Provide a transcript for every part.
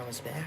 was bad.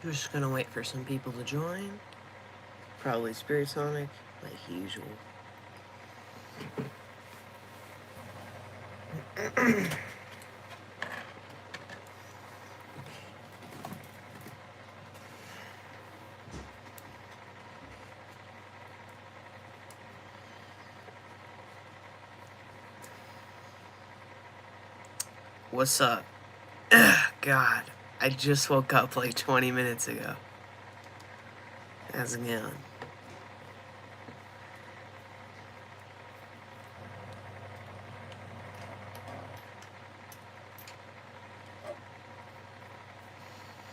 We're just gonna wait for some people to join. Probably Spirit Sonic, like usual. What's up? God, I just woke up like 20 minutes ago. How's it going?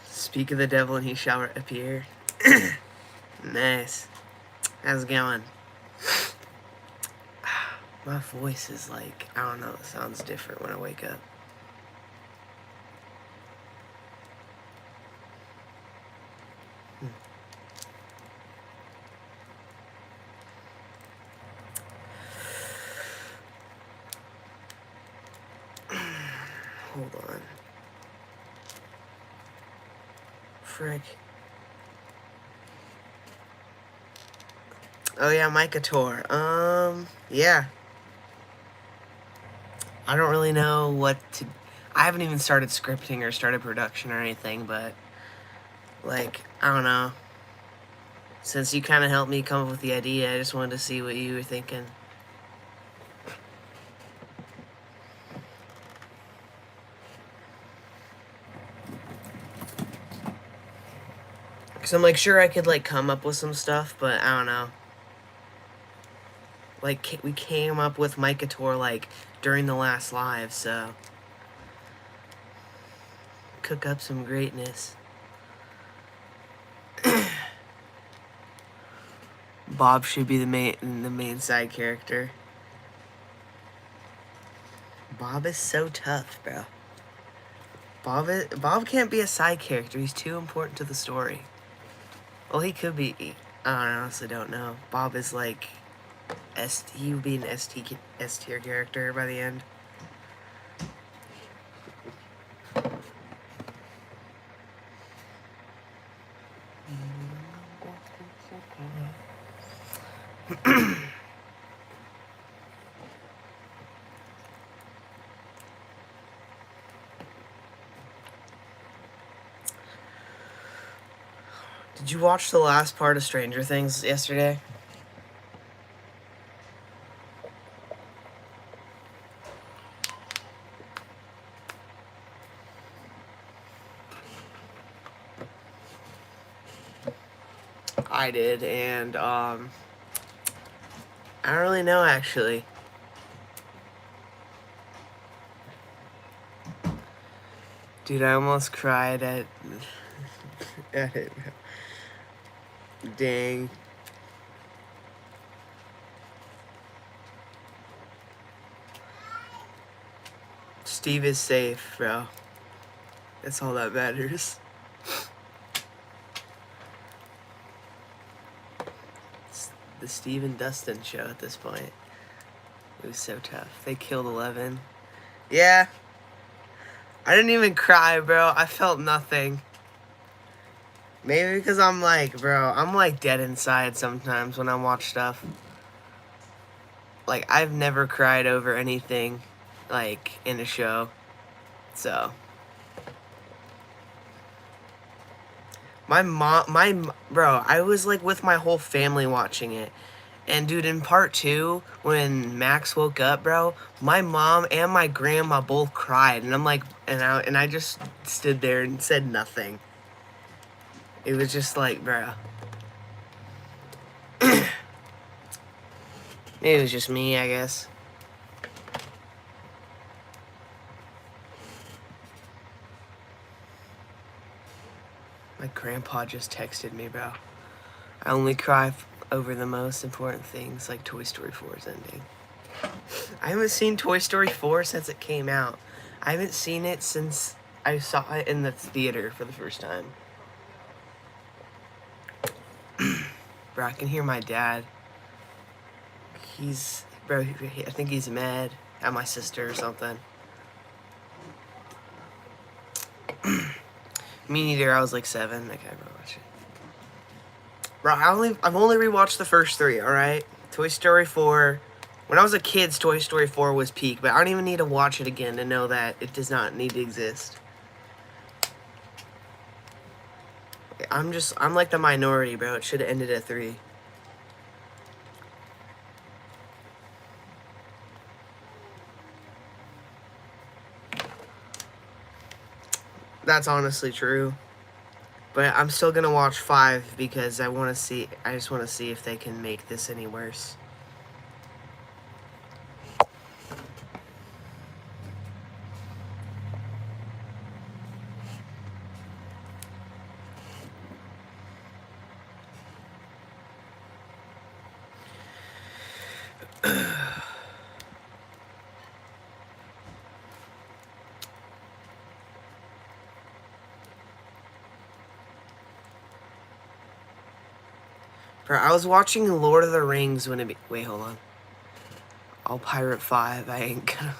Speak of the devil and he shall appear. Nice. How's it going? My voice is like, I don't know, it sounds different when I wake up. Hold on. Frick. Oh yeah, Micah-Tor. Yeah. I don't really know what to... I haven't even started scripting or started production or anything, but... Like, I don't know. Since you kind of helped me come up with the idea, I just wanted to see what you were thinking. Because I'm like, sure I could like come up with some stuff, but I don't know. Like, we came up with Micah-Tor like during the last live, so... Cook up some greatness. Bob should be the main side character. Bob is so tough, bro. Bob can't be a side character. He's too important to the story. Well, he could be. I honestly don't know. Bob is like he would be an S tier character by the end. Did you watch the last part of Stranger Things yesterday? I did, and I don't really know actually. Dude, I almost cried at it. Dang. Steve is safe, bro. That's all that matters. It's the Steve and Dustin show at this point. It was so tough. They killed 11. Yeah. I didn't even cry, bro. I felt nothing. Maybe because I'm like, bro, I'm like dead inside sometimes when I watch stuff. Like, I've never cried over anything, like, in a show. So. Bro, I was like with my whole family watching it. And dude, in part 2, when Max woke up, bro, my mom and my grandma both cried. And I'm like, and I just stood there and said nothing. It was just like, bro. Maybe it was just me, I guess. My grandpa just texted me, bro. I only cry over the most important things, like Toy Story 4's ending. I haven't seen Toy Story 4 since it came out. I haven't seen it since I saw it in the theater for the first time. Bro, I can hear my dad. Bro, I think he's mad at my sister or something. Me neither, I was like 7. I can't remember watch it. Bro, I've only rewatched the first 3, alright? Toy Story 4. When I was a kid, Toy Story 4 was peak, but I don't even need to watch it again to know that it does not need to exist. I'm like the minority, bro. It should have ended at 3. That's honestly true. But I'm still gonna watch 5 because I just want to see if they can make this any worse. Bro, I was watching Lord of the Rings when it wait, hold on. I'll pirate 5. I ain't gonna.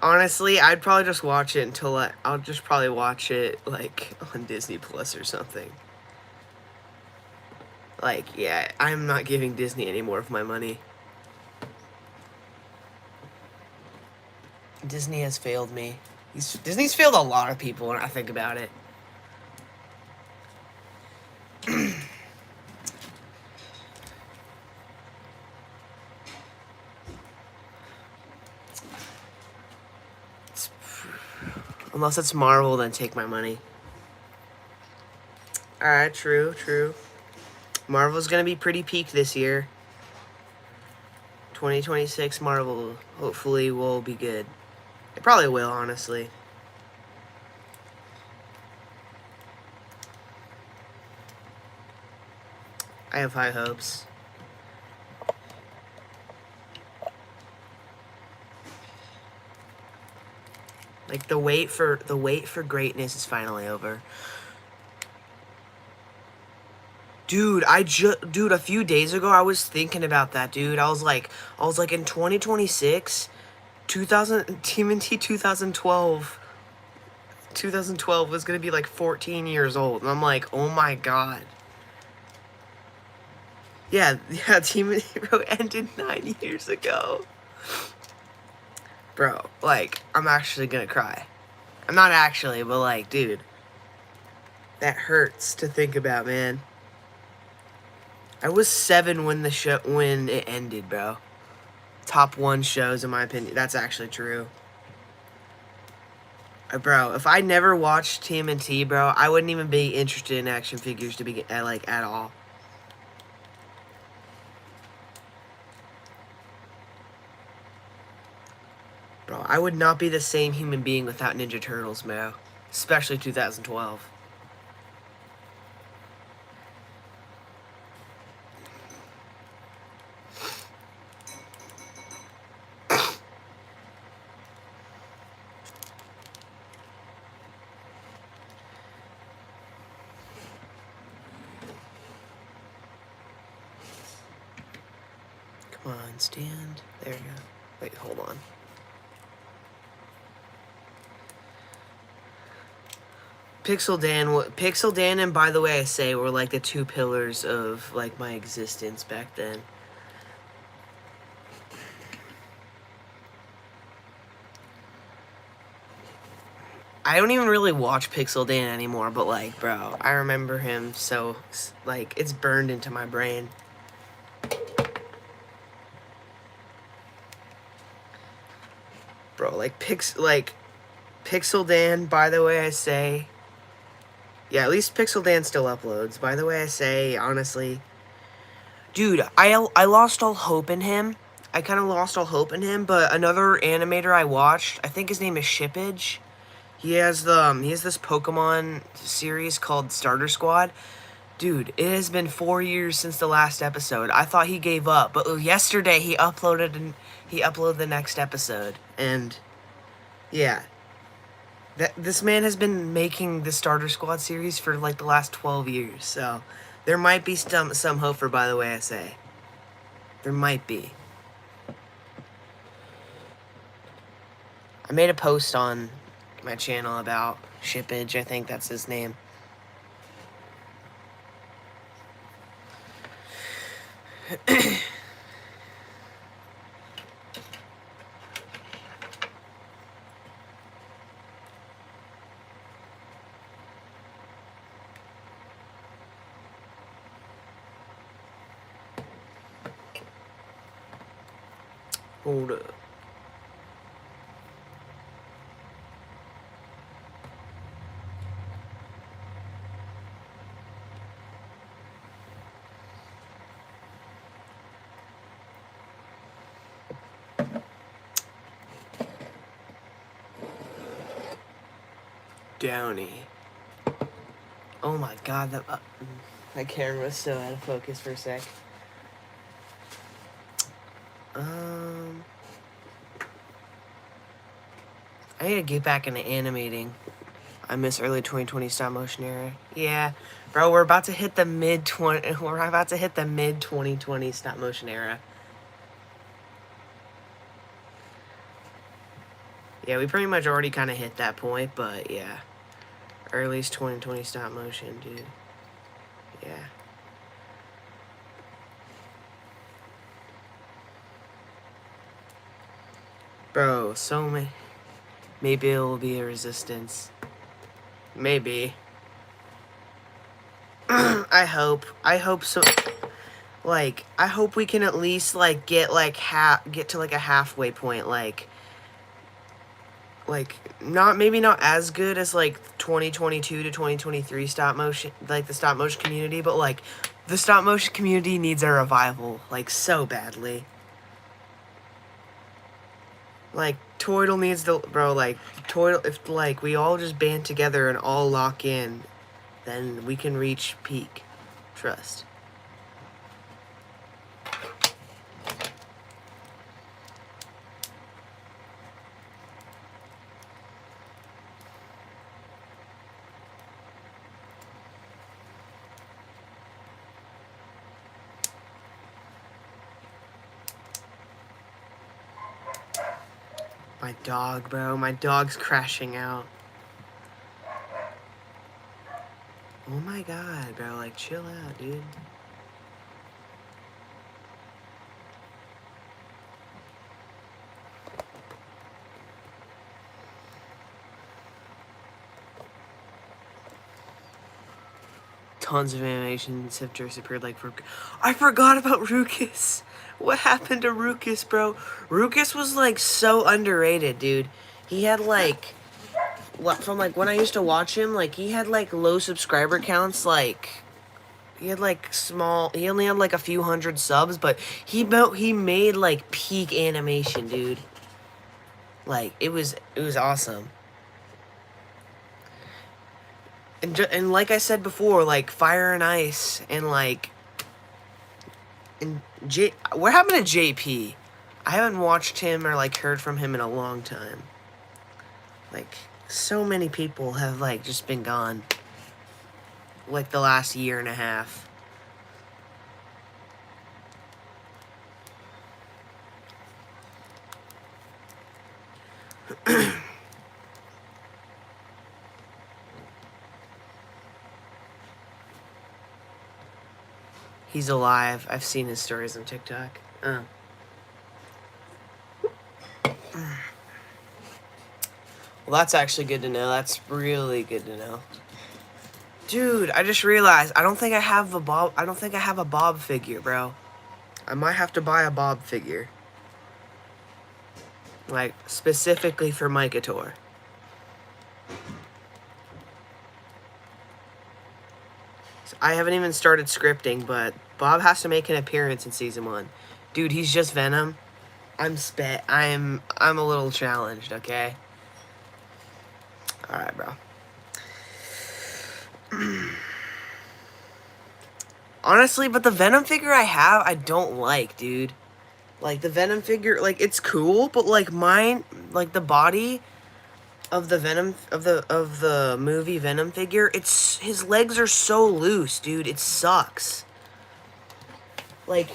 Honestly, I'd probably just watch it until I'll just probably watch it like on Disney Plus or something. Like, yeah, I'm not giving Disney any more of my money. Disney has failed me. Disney's failed a lot of people when I think about it. Unless it's Marvel, then take my money. Alright, true. Marvel's gonna be pretty peak this year. 2026 Marvel hopefully will be good. It probably will, honestly. I have high hopes. Like the wait for greatness is finally over. Dude, a few days ago I was thinking about that, dude. I was like in 2026, TMNT 2012 was gonna be like 14 years old, and I'm like, oh my god. Yeah, TMNT bro ended 9 years ago. Bro, like, I'm actually gonna cry. I'm not actually, but like, dude, that hurts to think about, man. I was 7 when it ended, bro. Top 1 shows, in my opinion. That's actually true. Bro, if I never watched TMNT, bro, I wouldn't even be interested in action figures to be like at all. Bro, I would not be the same human being without Ninja Turtles, bro. Especially 2012. Come on, stand. There you go. Wait, hold on. Pixel Dan, and By the Way I Say were like the two pillars of like my existence back then. I don't even really watch Pixel Dan anymore, but like, bro, I remember him so, like, it's burned into my brain. Bro, like, Pixel Dan, By the Way I Say. Yeah, at least Pixel Dan still uploads. By the Way I Say, honestly. Dude, I lost all hope in him. I kind of lost all hope in him, but another animator I watched, I think his name is Shippage. He has this Pokemon series called Starter Squad. Dude, it has been 4 years since the last episode. I thought he gave up, but yesterday he uploaded the next episode, and yeah, this man has been making the Starter Squad series for like the last 12 years. So there might be some hope for By the Way I Say. There might be. I made a post on my channel about Shippage, I think that's his name. Hold up. Downey. Oh my god, that camera was so out of focus for a sec. I need to get back into animating. I miss early 2020 stop motion era. Yeah, bro, we're about to hit the mid 2020 stop motion era. Yeah, we pretty much already kind of hit that point, but yeah. Early 2020 stop motion, dude. Yeah. Bro, so many. Maybe it will be a resistance. Maybe. I hope so. Like, I hope we can at least like get to like a halfway point, like maybe not as good as like 2022 to 2023 stop motion, like the stop motion community, but like the stop motion community needs a revival, like so badly. Like Toidle needs to, bro, like Toidle, if like we all just band together and all lock in, then we can reach peak. Trust. My dog, bro. My dog's crashing out. Oh my god, bro. Like, chill out, dude. Tons of animations have disappeared, like, I forgot about Ruckus. What happened to Ruckus, bro? Ruckus was, like, so underrated, dude. He had, like, from, like, when I used to watch him, like, he had, like, low subscriber counts, like, he had, like, he only had, like, a few hundred subs, but he made, like, peak animation, dude. Like, it was awesome. And like I said before, like, Fire and Ice, and, like, what happened to JP? I haven't watched him or, like, heard from him in a long time. Like, so many people have, like, just been gone. Like, the last year and a half. He's alive. I've seen his stories on TikTok. Well, that's actually good to know. That's really good to know. Dude, I just realized I don't think I have a Bob figure, bro. I might have to buy a Bob figure. Like, specifically for Mikator. I haven't even started scripting, but Bob has to make an appearance in season 1. Dude, he's just Venom. I'm a little challenged, okay? Alright, bro. Honestly, but the Venom figure I have, I don't like, dude. Like, the Venom figure, like, it's cool, but, like, mine, like, the body of the Venom, of the movie Venom figure, his legs are so loose, dude. It sucks. Like,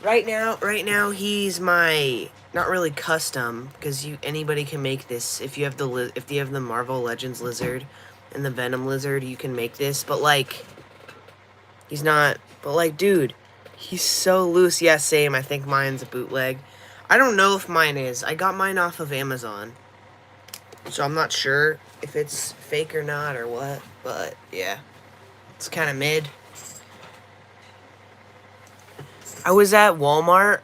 right now, he's my, not really custom, because anybody can make this. If you have the Marvel Legends lizard and the Venom lizard, you can make this, but, like, he's not, but, like, dude, he's so loose. Yeah, same. I think mine's a bootleg. I don't know if mine is. I got mine off of Amazon. So I'm not sure if it's fake or not or what, but yeah. It's kind of mid. I was at Walmart,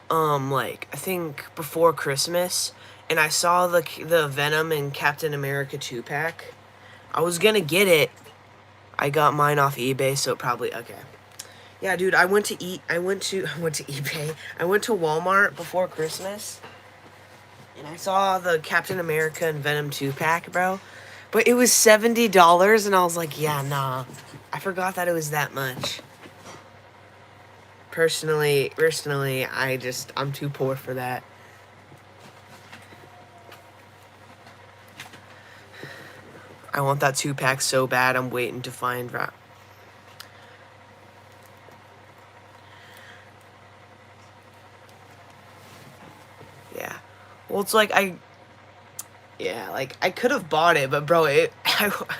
like, I think before Christmas, and I saw the Venom and Captain America 2-pack. I was gonna get it. I got mine off eBay, so probably, okay. Yeah, dude, I went to eBay. I went to Walmart before Christmas. And I saw the Captain America and Venom 2-pack, bro. But it was $70, and I was like, yeah, nah. I forgot that it was that much. Personally, I'm too poor for that. I want that 2-pack so bad, I'm waiting to find... Yeah. Well, it's like, yeah, like, I could have bought it, but, bro, it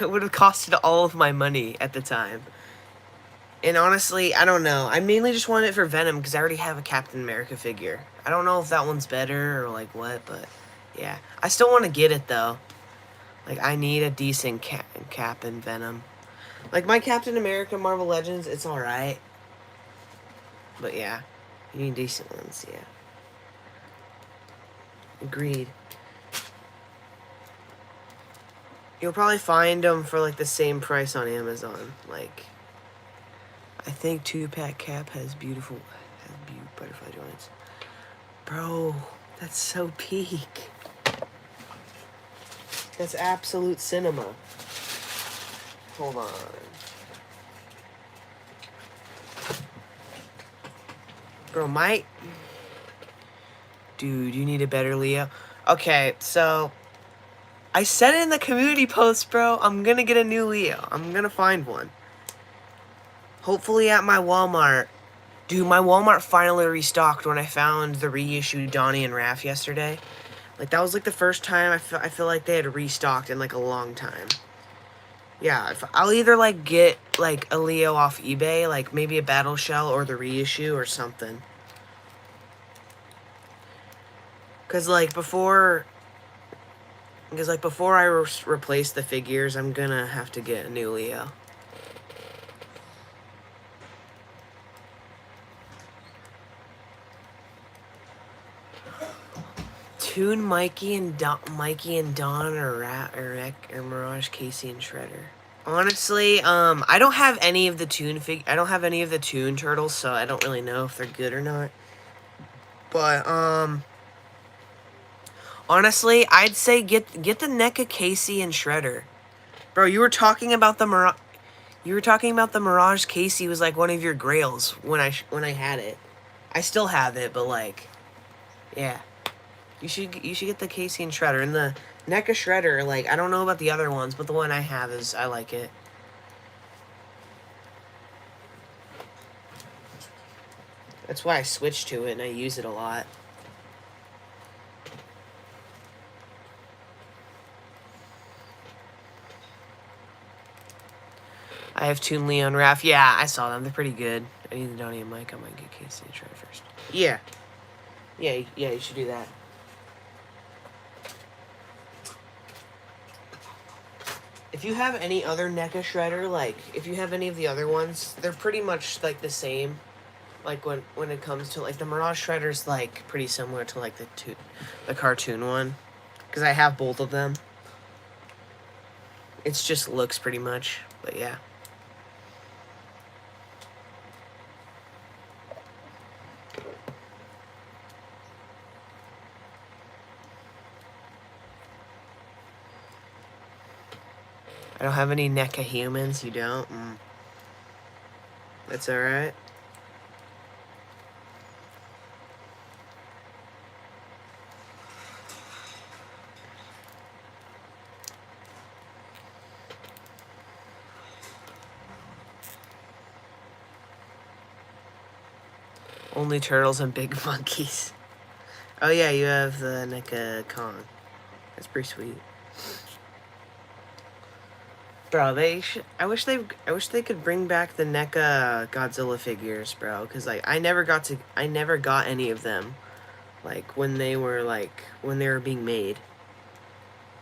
would have costed all of my money at the time. And honestly, I don't know. I mainly just wanted it for Venom, because I already have a Captain America figure. I don't know if that one's better, or, like, what, but, yeah. I still want to get it, though. Like, I need a decent Cap and Venom. Like, my Captain America Marvel Legends, it's alright. But, yeah. You need decent ones, yeah. Agreed. You'll probably find them for, like, the same price on Amazon. Like, I think 2-pack Cap has beautiful butterfly joints. Bro, that's so peak. That's absolute cinema. Hold on. Bro, dude, you need a better Leo. Okay, so I said it in the community post, bro. I'm gonna get a new Leo. I'm gonna find one. Hopefully at my Walmart. Dude, my Walmart finally restocked when I found the reissue Donnie and Raph yesterday. Like, that was, like, the first time I feel like they had restocked in, like, a long time. Yeah, I'll either, like, get, like, a Leo off eBay, like, maybe a Battle Shell or the reissue or something. Because, like, before I replace the figures, I'm gonna have to get a new Leo. Toon Mikey and Don or Mirage, Casey and Shredder. Honestly, I don't have any of the Toon turtles, so I don't really know if they're good or not. But Honestly, I'd say get the NECA Casey and Shredder. Bro, you were talking about the Mirage. You were talking about the Mirage Casey was like one of your grails when I had it. I still have it, but like, yeah. You should get the Casey and Shredder. And the NECA Shredder, like, I don't know about the other ones, but the one I have is, I like it. That's why I switched to it and I use it a lot. I have Toon Leon Raph. Yeah, I saw them. They're pretty good. I need the Donnie and Mike. I might get Casey and Shredder first. Yeah. Yeah, you should do that. If you have any other NECA Shredder, like, if you have any of the other ones, they're pretty much, like, the same. Like, when it comes to, like, the Mirage Shredder's, like, pretty similar to, like, the cartoon one. Because I have both of them. It's just looks pretty much, but yeah. I don't have any NECA humans, you don't? That's alright. Only turtles and big monkeys. Oh yeah, you have the NECA Kong. That's pretty sweet. Bro, I wish they could bring back the NECA Godzilla figures, bro. Cause like I never got any of them, like when they were being made.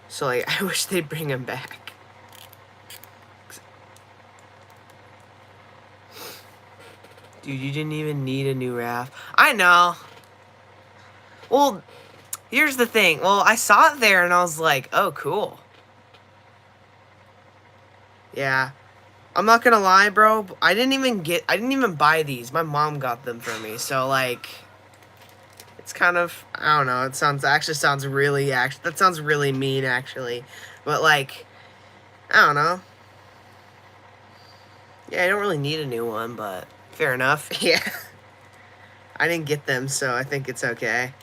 So like I wish they'd bring them back. Dude, you didn't even need a new Raph. I know. Well, here's the thing. Well, I saw it there and I was like, oh, cool. Yeah. I'm not gonna lie, bro. I didn't even buy these. My mom got them for me. So, like, it's kind of, I don't know. That sounds really mean, actually. But, like, I don't know. Yeah, I don't really need a new one, but fair enough. Yeah. I didn't get them, so I think it's okay.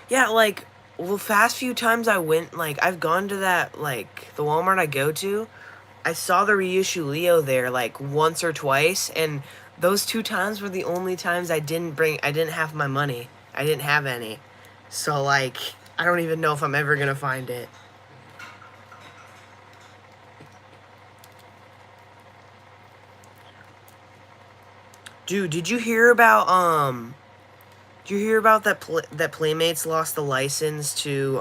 Yeah, like, well, the fast few times I went, like, I've gone to that, like, the Walmart I go to, I saw the reissue Leo there, like, once or twice, and those 2 times were the only times I didn't have my money. I didn't have any. So, like, I don't even know if I'm ever gonna find it. Dude, did you hear about, that Playmates lost the license to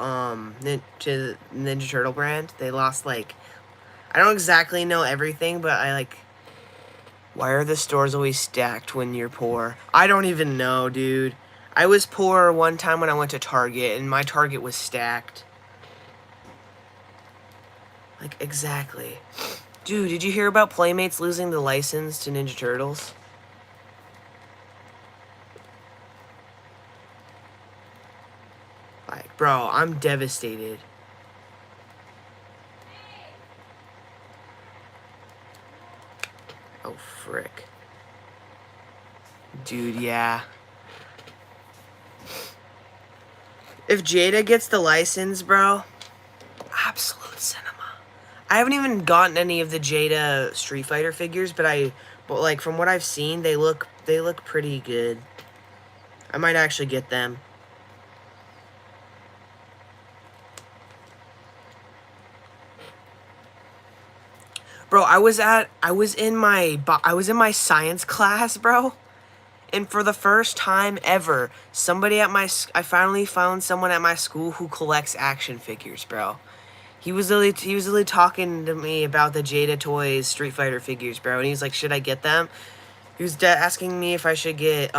Ninja Turtle brand? They lost, like, I don't exactly know everything, but why are the stores always stacked when you're poor? I don't even know, dude. I was poor one time when I went to Target, and my Target was stacked. Like, exactly. Dude, did you hear about Playmates losing the license to Ninja Turtles? Like, bro, I'm devastated. Oh, frick. Dude, yeah. If Jada gets the license, bro, absolute cinema. I haven't even gotten any of the Jada Street Fighter figures, but like from what I've seen, they look pretty good. I might actually get them. Bro, I was in my science class, bro. And for the first time ever, I finally found someone at my school who collects action figures, bro. He was literally talking to me about the Jada Toys Street Fighter figures, bro. And he was like, should I get them? He was asking me if I should get,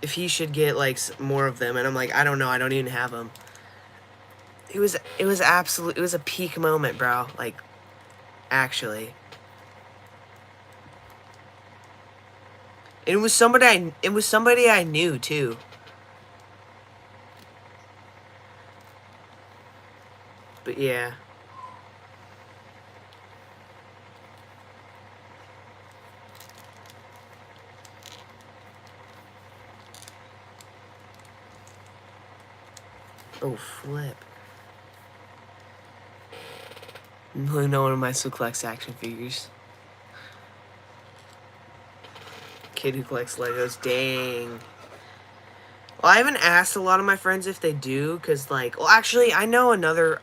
if he should get, like, more of them. And I'm like, I don't know. I don't even have them. It was a peak moment, bro. Like, actually. It was somebody I knew, too. But yeah. Oh, flip. No one of my still collects action figures. Kid who collects Legos, dang. Well, I haven't asked a lot of my friends if they do, because, like, well, actually, I know another,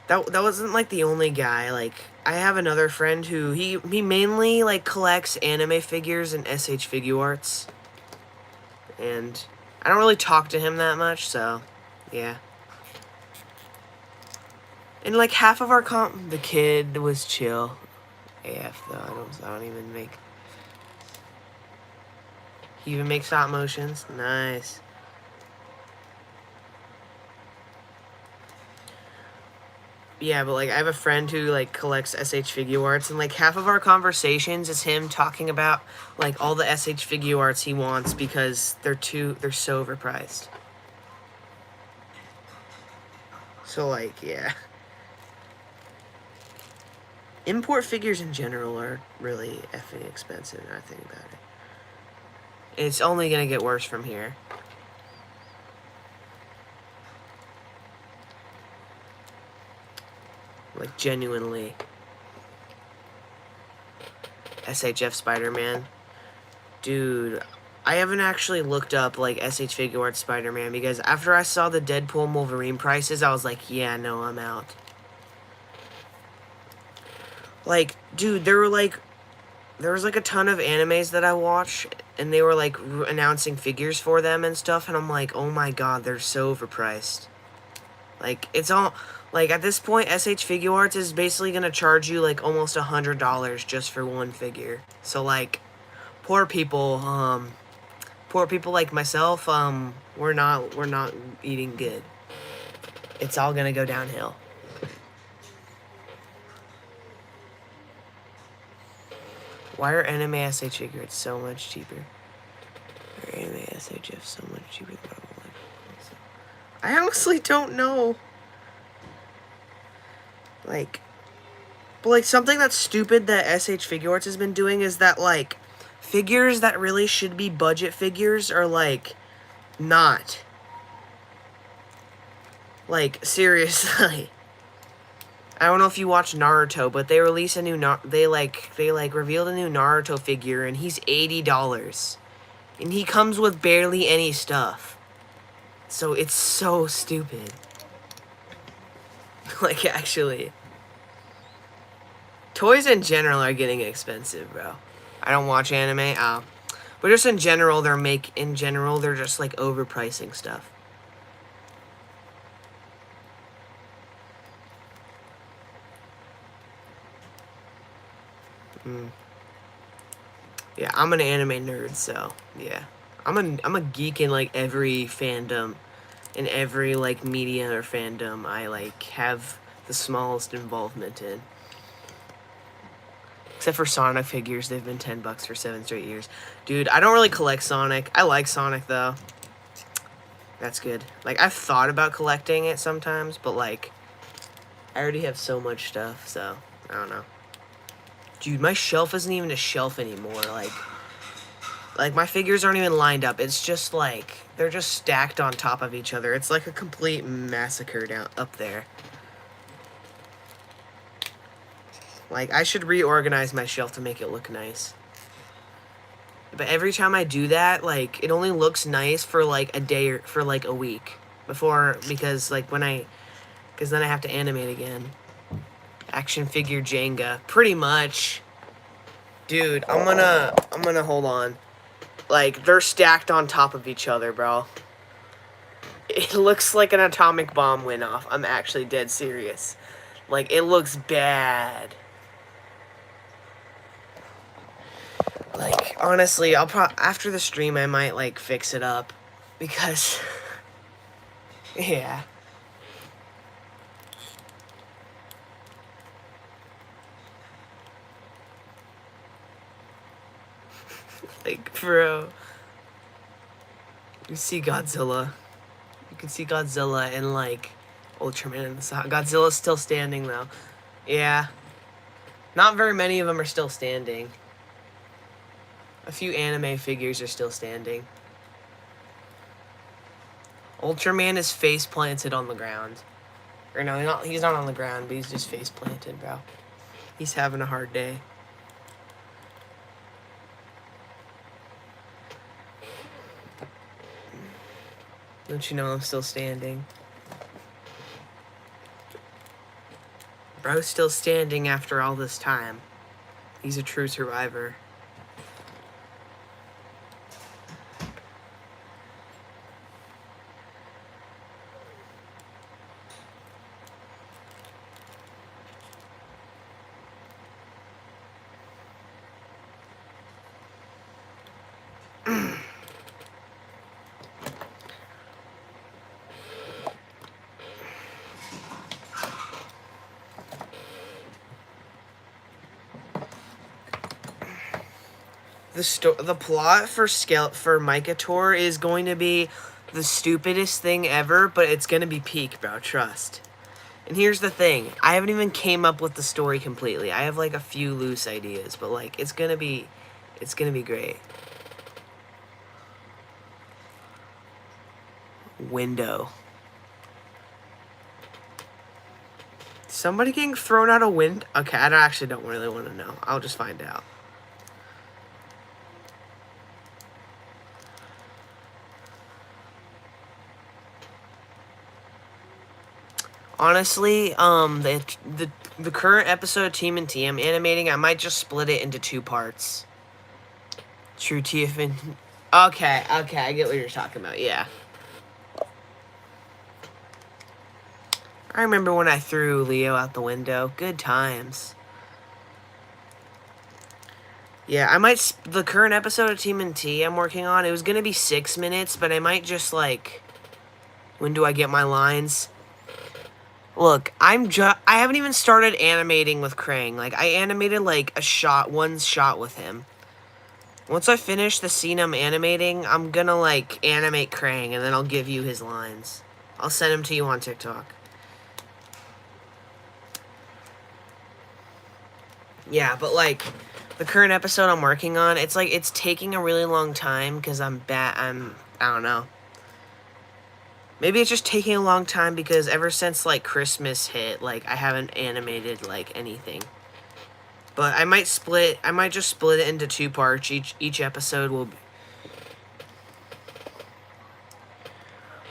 that wasn't, like, the only guy, like, I have another friend who, he mainly, like, collects anime figures and SH Figuarts, and I don't really talk to him that much, so, yeah. And, like, half of our the kid was chill. AF, though, I don't even make... He even makes stop motions. Nice. Yeah, but, like, I have a friend who, like, collects SH Figuarts, and, like, half of our conversations is him talking about, like, all the SH Figuarts he wants because they're so overpriced. So, like, yeah. Import figures in general are really effing expensive, now I think about it. It's only gonna get worse from here. Like, genuinely. SHF Spider-Man. Dude, I haven't actually looked up, like, SH Figuarts Spider-Man, because after I saw the Deadpool and Wolverine prices, I was like, yeah, no, I'm out. Like, dude, there was, like, a ton of animes that I watch, and they were, like, announcing figures for them and stuff, and I'm like, oh my god, they're so overpriced. Like, it's all... Like, at this point, SH Figuarts is basically gonna charge you, like, almost $100 just for one figure. So, like, poor people like myself, we're not eating good. It's all gonna go downhill. Why are anime SH Figuarts so much cheaper? Or anime SHF so much cheaper than Marvel? I honestly don't know. Like, but, like, something that's stupid that SH Figuarts has been doing is that, like, figures that really should be budget figures are, like, not. Like, seriously. I don't know if you watch Naruto, but they release a new they revealed a new Naruto figure, and he's $80. And he comes with barely any stuff. So it's so stupid. Like, actually. Toys in general are getting expensive, bro. I don't watch anime. But just in general, they're just, like, overpricing stuff. Yeah, I'm an anime nerd, so yeah. I'm a geek in, like, every fandom, in every, like, media or fandom I, like, have the smallest involvement in. Except for Sonic figures, they've been $10 for 7 straight years. Dude, I don't really collect Sonic. I like Sonic, though. That's good. Like, I've thought about collecting it sometimes, but, like, I already have so much stuff, so I don't know. Dude, my shelf isn't even a shelf anymore. Like, my figures aren't even lined up. It's just, like, they're just stacked on top of each other. It's like a complete massacre up there. Like, I should reorganize my shelf to make it look nice. But every time I do that, like, it only looks nice for, like, a day or for, like, a week. Because, like, because then I have to animate again. Action figure Jenga. Pretty much. Dude, I'm gonna hold on. Like, they're stacked on top of each other, bro. It looks like an atomic bomb went off. I'm actually dead serious. Like, it looks bad. Like, honestly, after the stream, I might, like, fix it up. Because, yeah. Like, bro. You see Godzilla. You can see Godzilla, and, like, Ultraman and the Saga. Godzilla's still standing, though. Yeah. Not very many of them are still standing. A few anime figures are still standing. Ultraman is face planted on the ground. Or no, he's not on the ground, but he's just face planted, bro. He's having a hard day. Don't you know I'm still standing? Bro's still standing after all this time. He's a true survivor. The plot for Micah is going to be the stupidest thing ever, but it's going to be peak, bro, trust. And here's the thing, I haven't even came up with the story completely. I have like a few loose ideas, but like it's going to be great. Window. Somebody getting thrown out a window? Okay, I actually don't really want to know. I'll just find out. Honestly, the current episode of TMNT I'm animating, I might just split it into 2 parts. True TFN. Okay, I get what you're talking about, yeah. I remember when I threw Leo out the window. Good times. Yeah, the current episode of TMNT I'm working on, it was gonna be 6 minutes, but I might just, like, when do I get my lines? Look, I haven't even started animating with Krang. Like, I animated, like, one shot with him. Once I finish the scene I'm animating, I'm gonna, like, animate Krang, and then I'll give you his lines. I'll send them to you on TikTok. Yeah, but, like, the current episode I'm working on, it's, like, it's taking a really long time, because I don't know. Maybe it's just taking a long time because ever since, like, Christmas hit, like, I haven't animated, like, anything. But I might just split it into 2 parts. Each episode will be...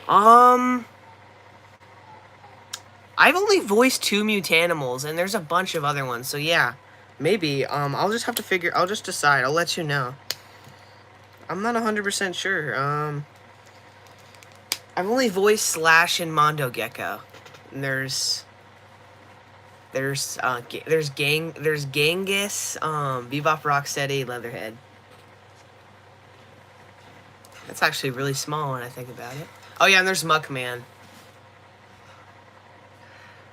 I've only voiced 2 Mutanimals, and there's a bunch of other ones, so yeah. Maybe, I'll just decide. I'll let you know. I'm not 100% sure, I've only voiced Slash and Mondo Gecko. And there's Genghis, Bebop Rocksteady, Leatherhead. That's actually really small when I think about it. Oh yeah, and there's Muckman.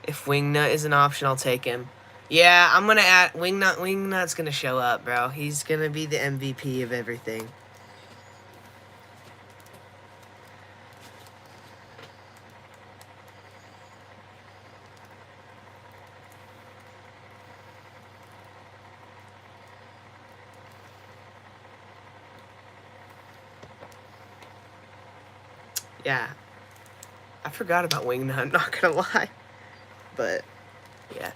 If Wingnut is an option, I'll take him. Yeah, I'm gonna add Wingnut. Wingnut's gonna show up, bro. He's gonna be the MVP of everything. Yeah. I forgot about Wingnut, I'm not gonna lie. But, yeah.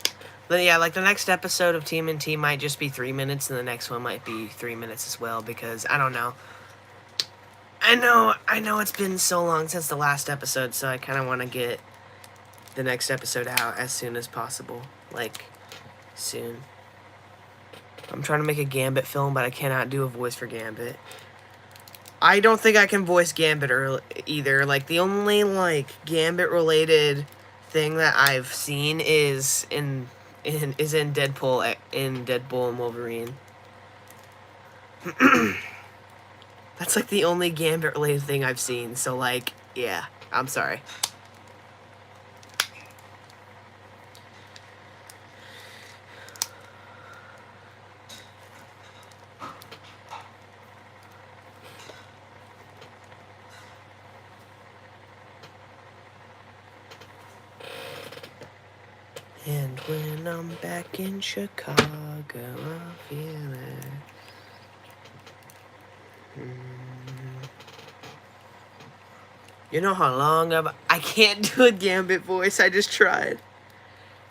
But yeah, like, the next episode of TMNT might just be 3 minutes, and the next one might be 3 minutes as well, because, I don't know. I know it's been so long since the last episode, so I kind of want to get the next episode out as soon as possible. Like, soon. I'm trying to make a Gambit film, but I cannot do a voice for Gambit. I don't think I can voice Gambit either. Like, the only, like, Gambit-related thing that I've seen is in Deadpool, and Wolverine. That's, like, the only Gambit-related thing I've seen, so, like, yeah, I'm sorry. And when I'm back in Chicago, I'll feel it. You know how long I can't do a Gambit voice, I just tried.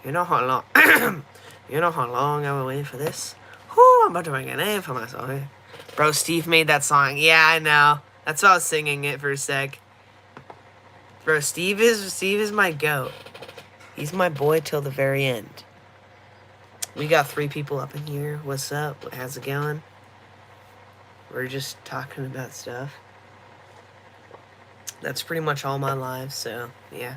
You know how long you know how long I've been waiting for this? Whoo, I'm about to make a name for myself here. Bro, Steve made that song. Yeah, I know. That's why I was singing it for a sec. Bro, Steve is my goat. He's my boy till the very end. We got 3 people up in here. What's up? How's it going? We're just talking about stuff. That's pretty much all my life, so yeah.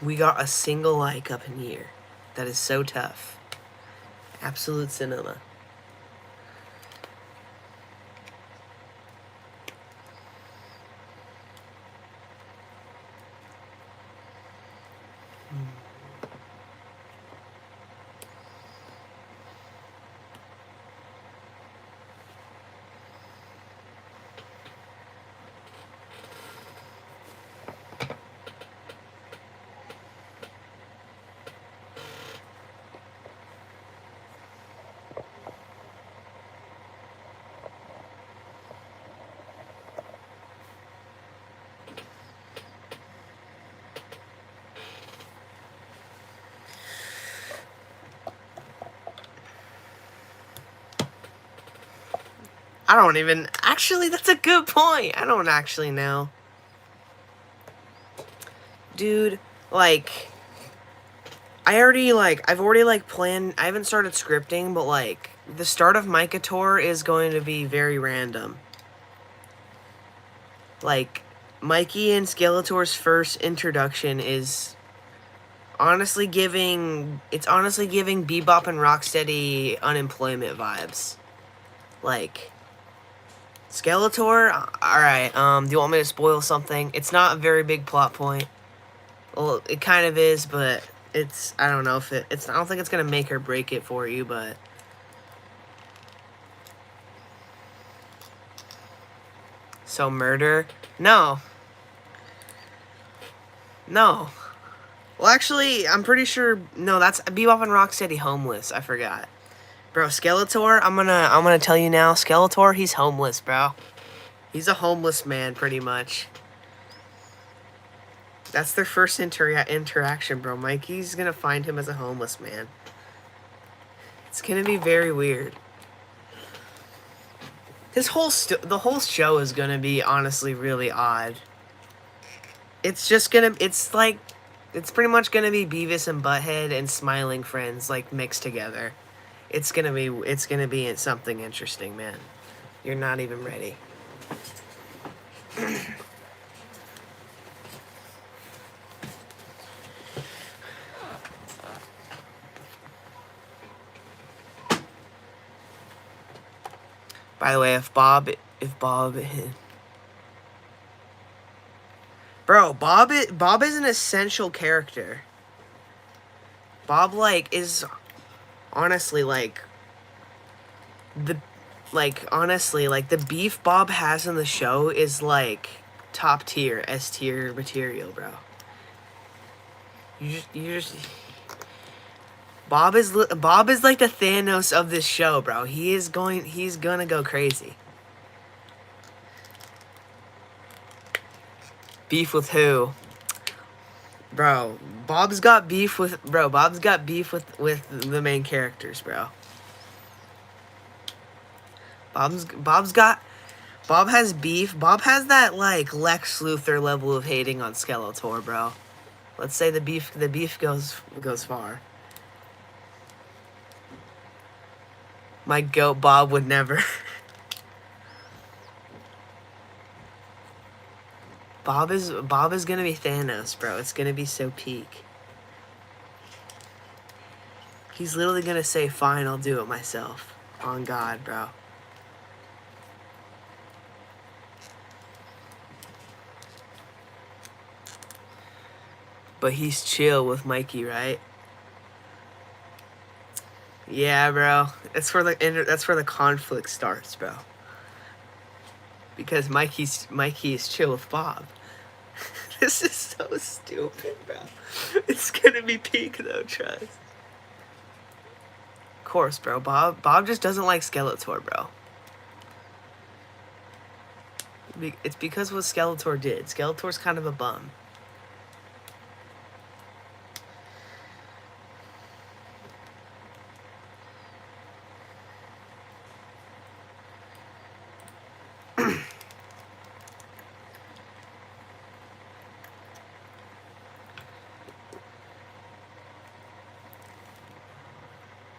We got a single like up in here. That is so tough. Absolute cinema. I don't even... Actually, that's a good point. I don't actually know. Dude, like... I've already, planned... I haven't started scripting, but, like... The start of Micah is going to be very random. Like, Mikey and Skeletor's first introduction is... honestly giving... It's honestly giving Bebop and Rocksteady unemployment vibes. Like... Skeletor, alright, do you want me to spoil something? It's not a very big plot point. Well, it kind of is, but it's, I don't know if I don't think it's gonna make or break it for you, but... So, murder? No. No. Well, actually, I'm pretty sure, no, that's Bebop and Rocksteady homeless, I forgot. Bro, Skeletor, I'm gonna tell you now, Skeletor, he's homeless, bro. He's a homeless man, pretty much. That's their first interaction, bro. Mikey's gonna find him as a homeless man. It's gonna be very weird. This the whole show is gonna be honestly really odd. It's just gonna, it's pretty much gonna be Beavis and Butthead and Smiling Friends, like, mixed together. It's gonna be something interesting, man. You're not even ready. By the way, if Bob... Bro, Bob is an essential character. Bob, like, is... honestly, like... honestly, like, the beef Bob has in the show is, like, top tier, S tier material, bro. You just... Bob is like the Thanos of this show, bro. He's gonna go crazy. Beef with who? Bro, Bob's got beef with the main characters, bro. Bob has beef. Bob has that, like, Lex Luthor level of hating on Skeletor, bro. Let's say the beef goes far. My goat Bob would never. Bob is gonna be Thanos, bro. It's gonna be so peak. He's literally gonna say, "Fine, I'll do it myself." On God, bro. But he's chill with Mikey, right? Yeah, bro. That's where the conflict starts, bro. Because Mikey is chill with Bob. This is so stupid, bro. It's gonna be peak though, trust. Of course, bro. Bob just doesn't like Skeletor, bro. It's because what Skeletor did. Skeletor's kind of a bum.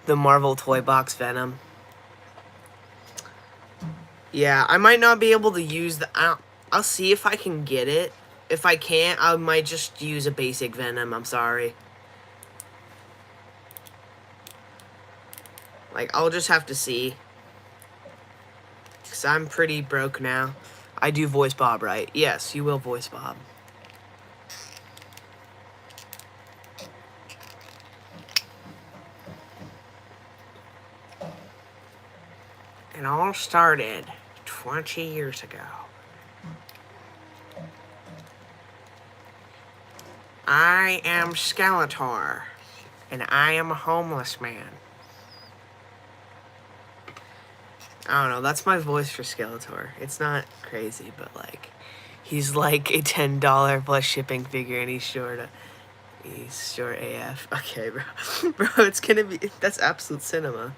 The Marvel Toy Box Venom. Yeah, I might not be able to use the... I'll see if I can get it. If I can't, I might just use a basic Venom. I'm sorry. Like, I'll just have to see. Because I'm pretty broke now. I do voice Bob, right? Yes, you will voice Bob. It all started 20 years ago. I am Skeletor, and I am a homeless man. I don't know, that's my voice for Skeletor. It's not crazy, but like, he's like a $10 plus shipping figure, and he's short AF. Okay, bro. Bro, it's gonna be, that's absolute cinema.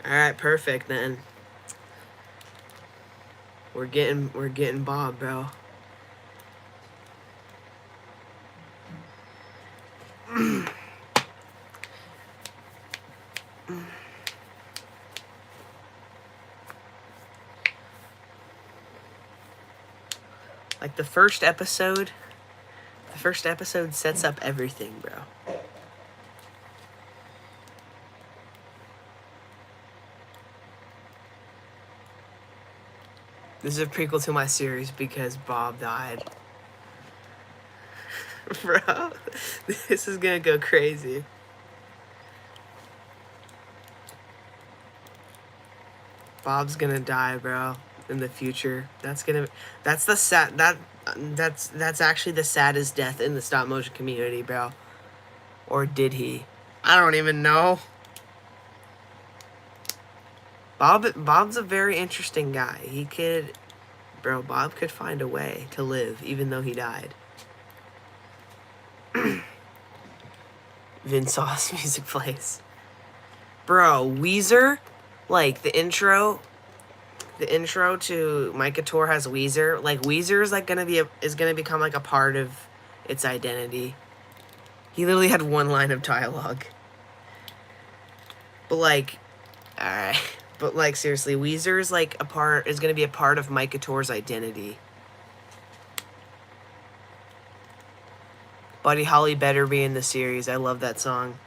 Alright, perfect then. We're getting Bob, bro. Like the first episode sets up everything, bro. This is a prequel to my series because Bob died. Bro, this is gonna go crazy. Bob's gonna die, bro, in the future. That's actually the saddest death in the stop motion community, bro. Or did he? I don't even know. Bob's a very interesting guy. Bob could find a way to live even though he died. Vinceau's music plays. Bro, Weezer, like the intro to Micah Tour has Weezer. Like Weezer is like gonna become like a part of its identity. He literally had one line of dialogue. But like, alright. But like seriously, Weezer is like is gonna be a part of Micah Tour's identity. Buddy Holly better be in the series. I love that song.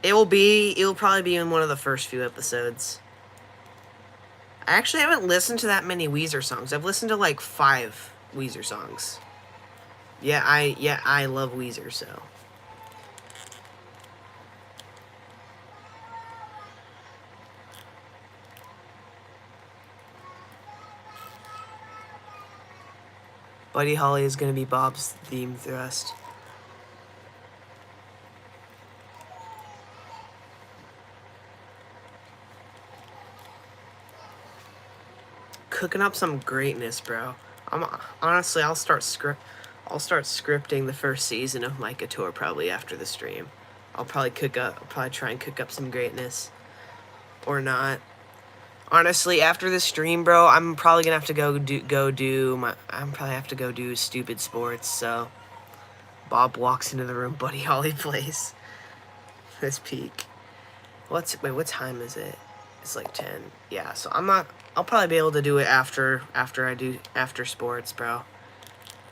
It'll probably be in one of the first few episodes. I actually haven't listened to that many Weezer songs. I've listened to like 5 Weezer songs. Yeah, I love Weezer, so. Buddy Holly is gonna be Bob's theme thrust. Cooking up some greatness, bro. Honestly, I'll start scripting the first season of Micah Tour probably after the stream. I'll probably try and cook up some greatness, or not. Honestly, after the stream, bro, I'm probably gonna have to go do stupid sports. So, Bob walks into the room, Buddy Holly plays. This peak. What time is it? It's like 10. Yeah, so I'll probably be able to do it after sports, bro.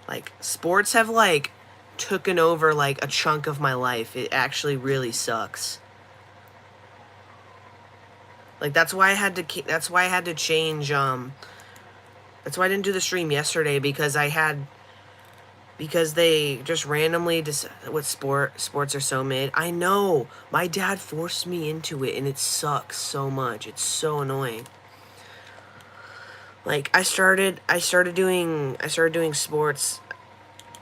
Like, sports have, like, taken over, like, a chunk of my life. It actually really sucks. Like, that's why I had to change, that's why I didn't do the stream yesterday, because I had because they just randomly decide what sports are so mid. I know. My dad forced me into it and it sucks so much. It's so annoying. Like I started doing sports.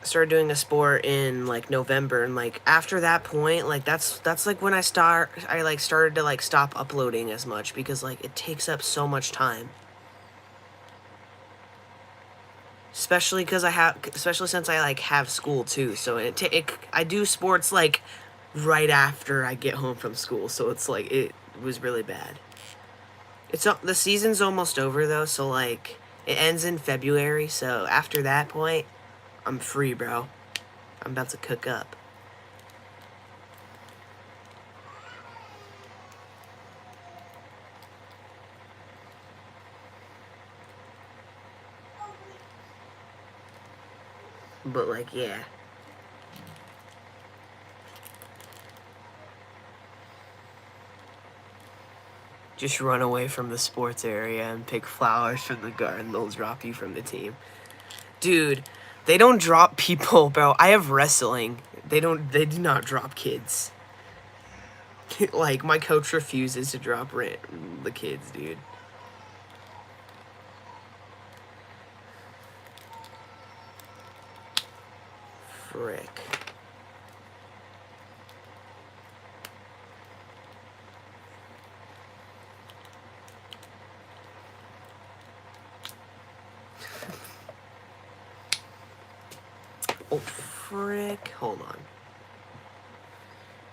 I started doing a sport in like November, and like after that point, like that's like when I started to like stop uploading as much because like it takes up so much time. Especially since I like have school too, so I do sports like right after I get home from school, so it's like it was really bad. The season's almost over though, so like it ends in February, so after that point, I'm free, bro. I'm about to cook up. But like, yeah. Just run away from the sports area and pick flowers from the garden. They'll drop you from the team. Dude, they don't drop people, bro. I have wrestling. They do not drop kids. Like, my coach refuses to drop the kids, dude. Frick. Oh, frick. Hold on.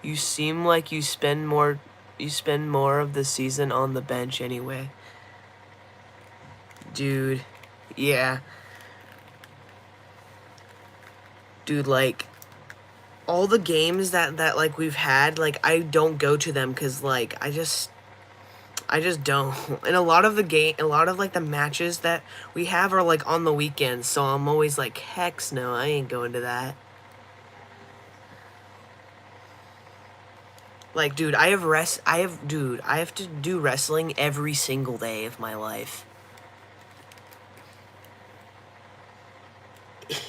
You seem like you spend more of the season on the bench anyway. Dude. Yeah. Dude, like, all the games that like we've had, like I don't go to them because like I just don't. And a lot of like the matches that we have are like on the weekends, so I'm always like, heck no, I ain't going to that. Like, dude, I have to do wrestling every single day of my life.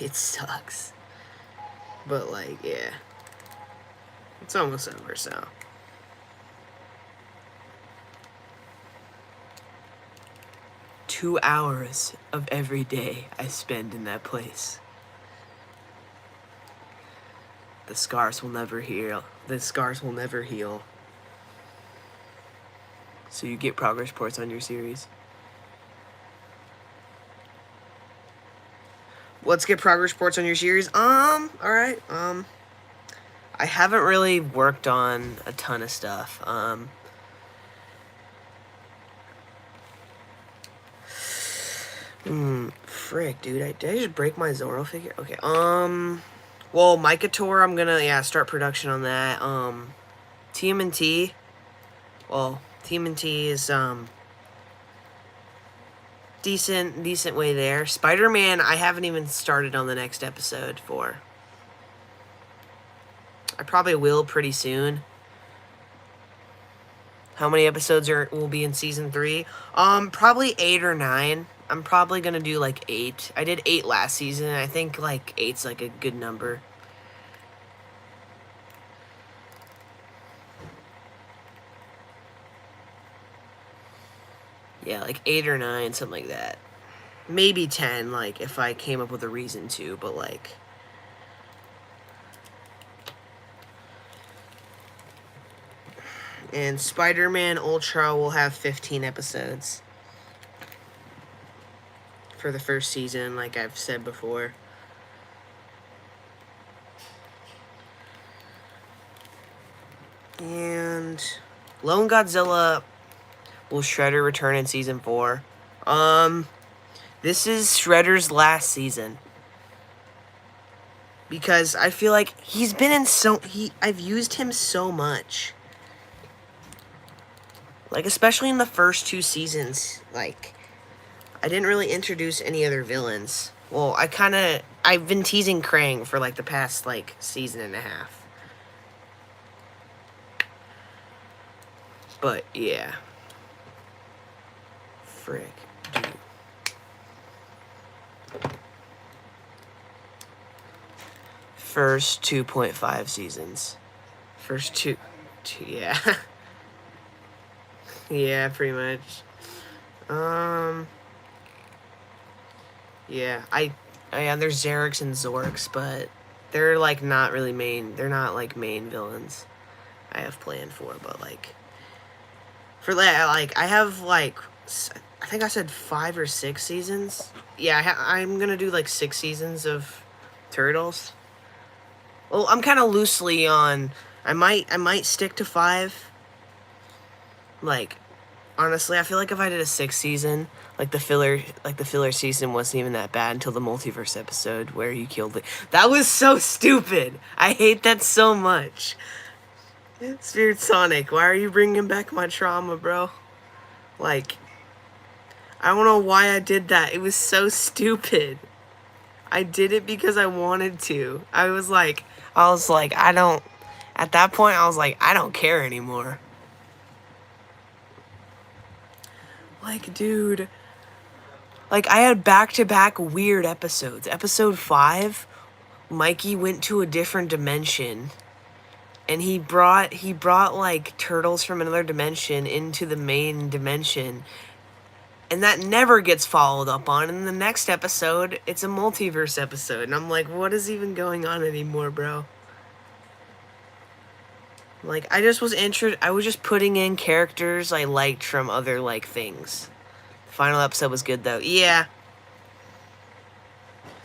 It sucks. But like, yeah. It's almost over, so. $2 of every day I spend in that place. The scars will never heal. So you get progress reports on your series. Let's get progress reports on your series. Alright. I haven't really worked on a ton of stuff. Frick, dude. Did I just break my Zoro figure? Okay, well, Mikator, I'm gonna, start production on that. TMNT. Well, TMNT is, decent way there. Spider-Man, I haven't even started on the next episode for. I probably will pretty soon. How many episodes will be in season 3? Probably 8 or 9. I'm probably gonna do like 8. I did 8 last season. I think like 8's like a good number. Yeah, like 8 or 9, something like that. Maybe 10, like, if I came up with a reason to, but like... And Spider-Man Ultra will have 15 episodes. For the first season, like I've said before. And... Lone Godzilla... Will Shredder return in season 4? This is Shredder's last season. Because I feel like he's been in I've used him so much. Like, especially in the first 2 seasons, like, I didn't really introduce any other villains. Well, I've been teasing Krang for, like, the past, like, season and a half. But, yeah. Frick, dude. first 2.5 seasons. First two yeah. Yeah, pretty much. Yeah, yeah, there's Xerix and Zorks, but they're like not really main. They're not like main villains. I have planned for, but like for like I have like I think I said 5 or 6 seasons. Yeah, I'm gonna do like 6 seasons of Turtles. Well, I'm kind of loosely on. I might stick to 5. Like, honestly, I feel like if I did a 6th season, like the filler season wasn't even that bad until the multiverse episode where he killed it. That was so stupid. I hate that so much. Spirit Sonic, why are you bringing back my trauma, bro? Like, I don't know why I did that. It was so stupid. I did it because I wanted to. I was like, I don't. At that point, I was like, I don't care anymore. Like, dude. Like, I had back-to-back weird episodes. Episode 5, Mikey went to a different dimension. And he brought like turtles from another dimension into the main dimension. And that never gets followed up on. In the next episode, it's a multiverse episode. And I'm like, what is even going on anymore, bro? Like, I was just putting in characters I liked from other, like, things. The final episode was good, though. Yeah.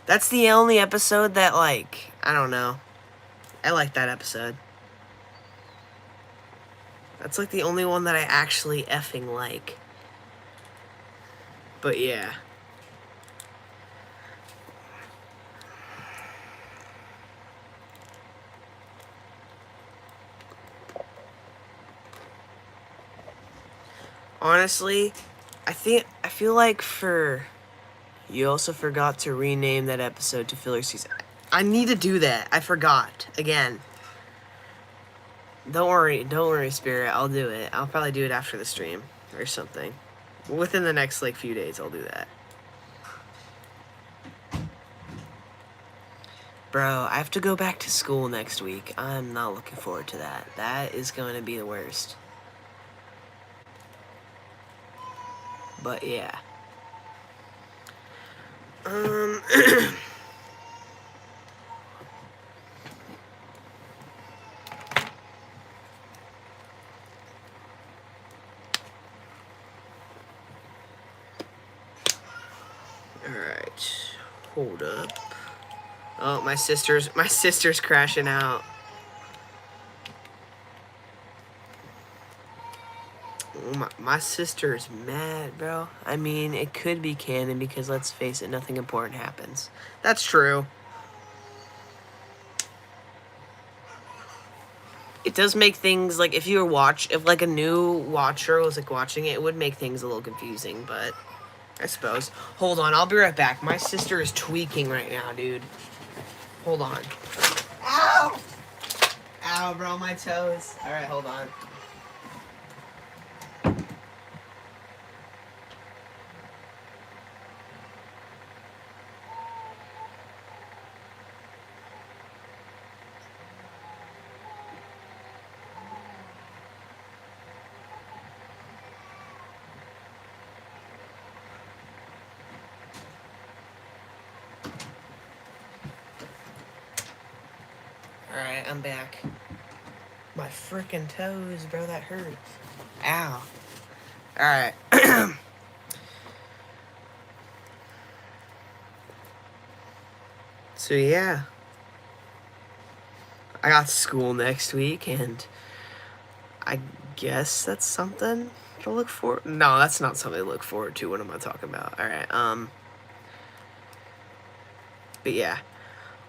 That's the only episode that, like, I don't know. I like that episode. That's, like, the only one that I actually effing like. But, yeah. Honestly, I feel like you also forgot to rename that episode to filler season. I need to do that. I forgot again. Don't worry, Spirit. I'll do it. I'll probably do it after the stream or something. Within the next like few days, I'll do that. Bro, I have to go back to school next week. I'm not looking forward to that. That is going to be the worst. But yeah. Alright. Hold up. Oh, my sister's crashing out. My sister's mad, bro. I mean, it could be canon because, let's face it, nothing important happens. That's true. It does make things, like, if like a new watcher was, like, watching it, it would make things a little confusing, but I suppose. Hold on, I'll be right back. My sister is tweaking right now, dude. Hold on. Ow! Ow, bro, my toes. Alright, hold on. Alright, I'm back. My frickin' toes, bro, that hurts. Ow. Alright. So, yeah. I got school next week, and I guess that's something to look forward. No, that's not something to look forward to. What am I talking about? Alright, but yeah.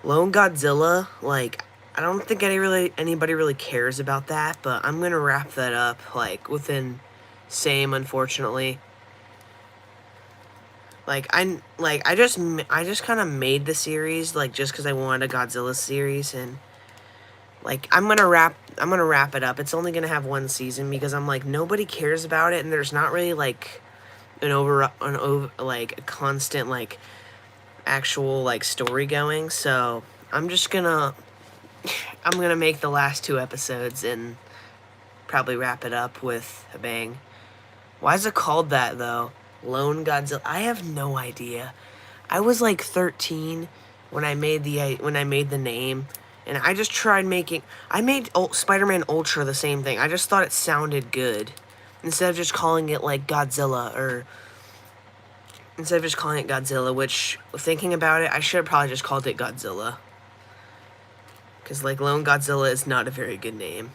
Lone Godzilla, like, I don't think anybody really cares about that, but I'm gonna wrap that up, like, within same, unfortunately. Like, I just kind of made the series, like, just because I wanted a Godzilla series, and, like, I'm gonna wrap it up. It's only gonna have 1 season, because I'm like, nobody cares about it, and there's not really, like, like, a constant, like, actual, like, story going, so I'm just gonna I'm gonna make the last 2 episodes and probably wrap it up with a bang. Why is it called that, though? Lone Godzilla? I have no idea. I was like 13 when I made the name, and I just tried making... I made Spider-Man Ultra the same thing. I just thought it sounded good. Instead of just calling it, like, Godzilla, or... Instead of just calling it Godzilla, which, thinking about it, I should have probably just called it Godzilla. Because, like, Lone Godzilla is not a very good name.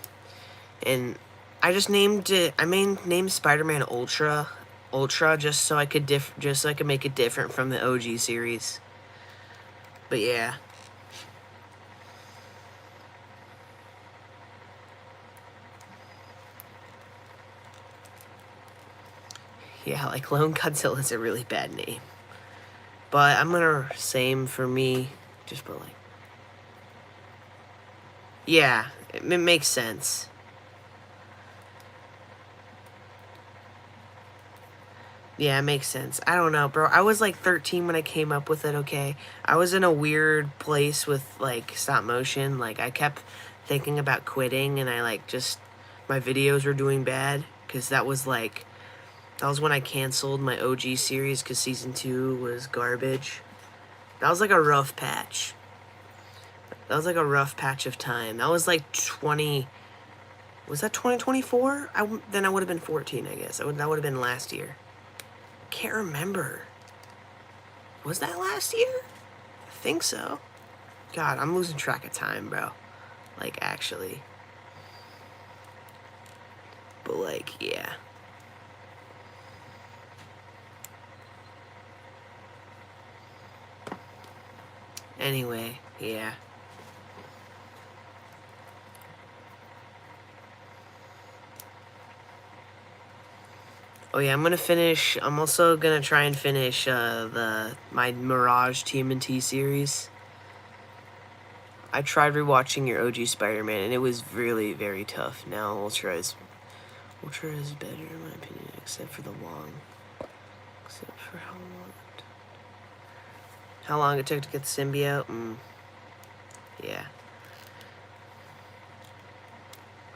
And I just named it... named Spider-Man Ultra just so I could make it different from the OG series. But yeah. Yeah, like Lone Godzilla is a really bad name. But I'm gonna same for me, just put like... Yeah, it makes sense. Yeah, it makes sense. I don't know, bro. I was like 13 when I came up with it, okay? I was in a weird place with, like, stop motion. Like, I kept thinking about quitting, and I, like, just... My videos were doing bad, because that was, like... That was when I canceled my OG series, because Season 2 was garbage. That was, like, a rough patch. That was, like, a rough patch of time. That was, like, 20... Was that 2024? Then I would have been 14, I guess. That would have been last year. Can't remember. Was that last year? I think so. God, I'm losing track of time, bro. Like, actually. But, like, yeah. Anyway, yeah. Oh yeah, I'm also gonna try and finish my Mirage TMNT series. I tried rewatching your OG Spider-Man, and it was really very tough. Now Ultra is better in my opinion, except for how long it took to get the symbiote. Yeah.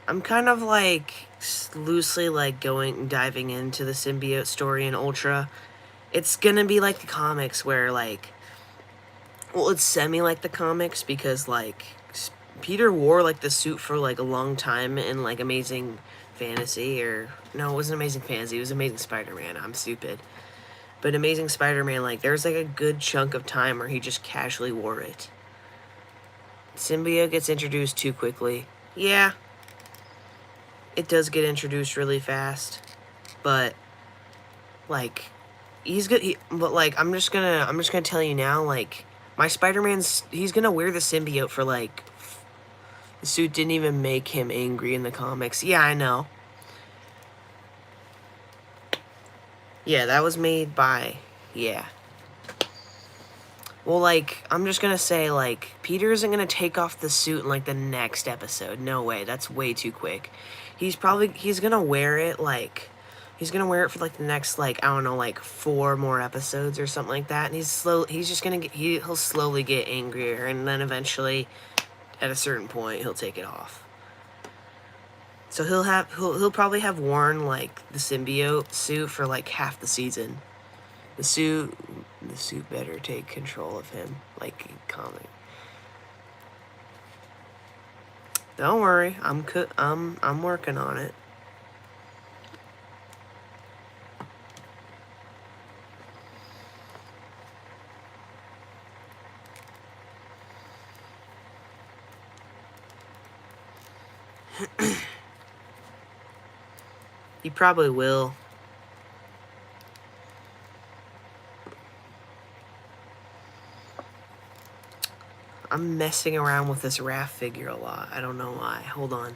I'm kind of like loosely like diving into the symbiote story in Ultra. It's gonna be like the comics where like, well, it's semi like the comics because like Peter wore like the suit for like a long time in like Amazing Fantasy, or no, it wasn't Amazing Fantasy, it was Amazing Spider-Man. I'm stupid. But Amazing Spider-Man, like there's like a good chunk of time where he just casually wore it. Symbiote gets introduced too quickly. Yeah. It does get introduced really fast, but like he's good. But like I'm just gonna tell you now, like my Spider-Man's he's gonna wear the symbiote for like the suit didn't even make him angry in the comics. Yeah, I know. Yeah, that was made by yeah. Well, like, I'm just gonna say, like, Peter isn't gonna take off the suit in, like, the next episode. No way. That's way too quick. He's gonna wear it, like, he's gonna wear it for, like, the next, like, I don't know, like, 4 more episodes or something like that. And he's just gonna he'll slowly get angrier, and then eventually, at a certain point, he'll take it off. So he'll probably have worn, like, the symbiote suit for, like, half the season. The suit better take control of him, like comic. Don't worry, I'm working on it. He probably will. I'm messing around with this Raph figure a lot. I don't know why. Hold on.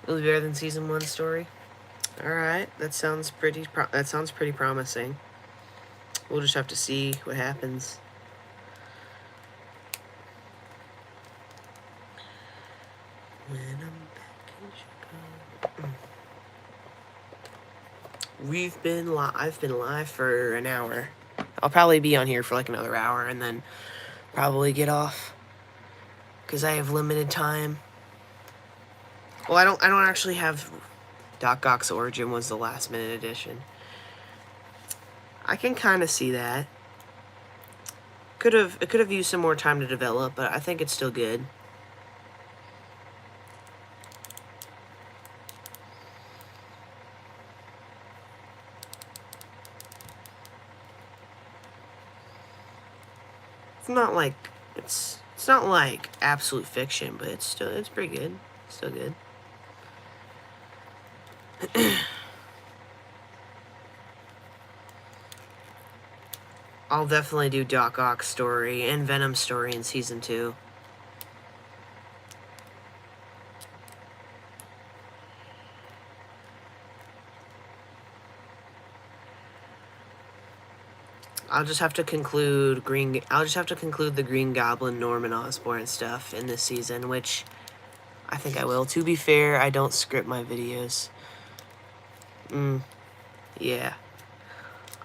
It'll be better than season 1 story. All right, that sounds pretty promising. We'll just have to see what happens. When I'm back in Chicago. I've been live for an hour. I'll probably be on here for like another hour and then probably get off because I have limited time. Well, I don't actually have. Doc Ock's Origin was the last minute edition. I can kind of see that. It could have used some more time to develop, but I think it's still good. It's not like absolute fiction, but it's pretty good. Still good. I'll definitely do Doc Ock's story and Venom's story in season 2. I'll just have to conclude the Green Goblin Norman Osborn stuff in this season, which I think I will. To be fair, I don't script my videos. Yeah.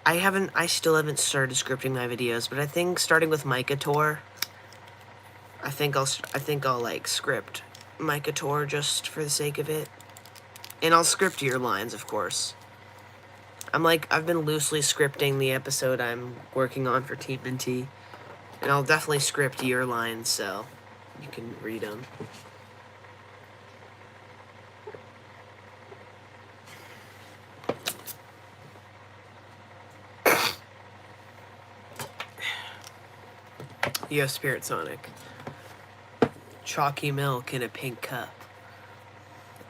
I still haven't started scripting my videos, but I think starting with Micah I think I'll like script Micah just for the sake of it. And I'll script your lines, of course. I've been loosely scripting the episode I'm working on for TMNT, and I'll definitely script your lines so you can read them. Yo, Spirit Sonic. Chalky milk in a pink cup.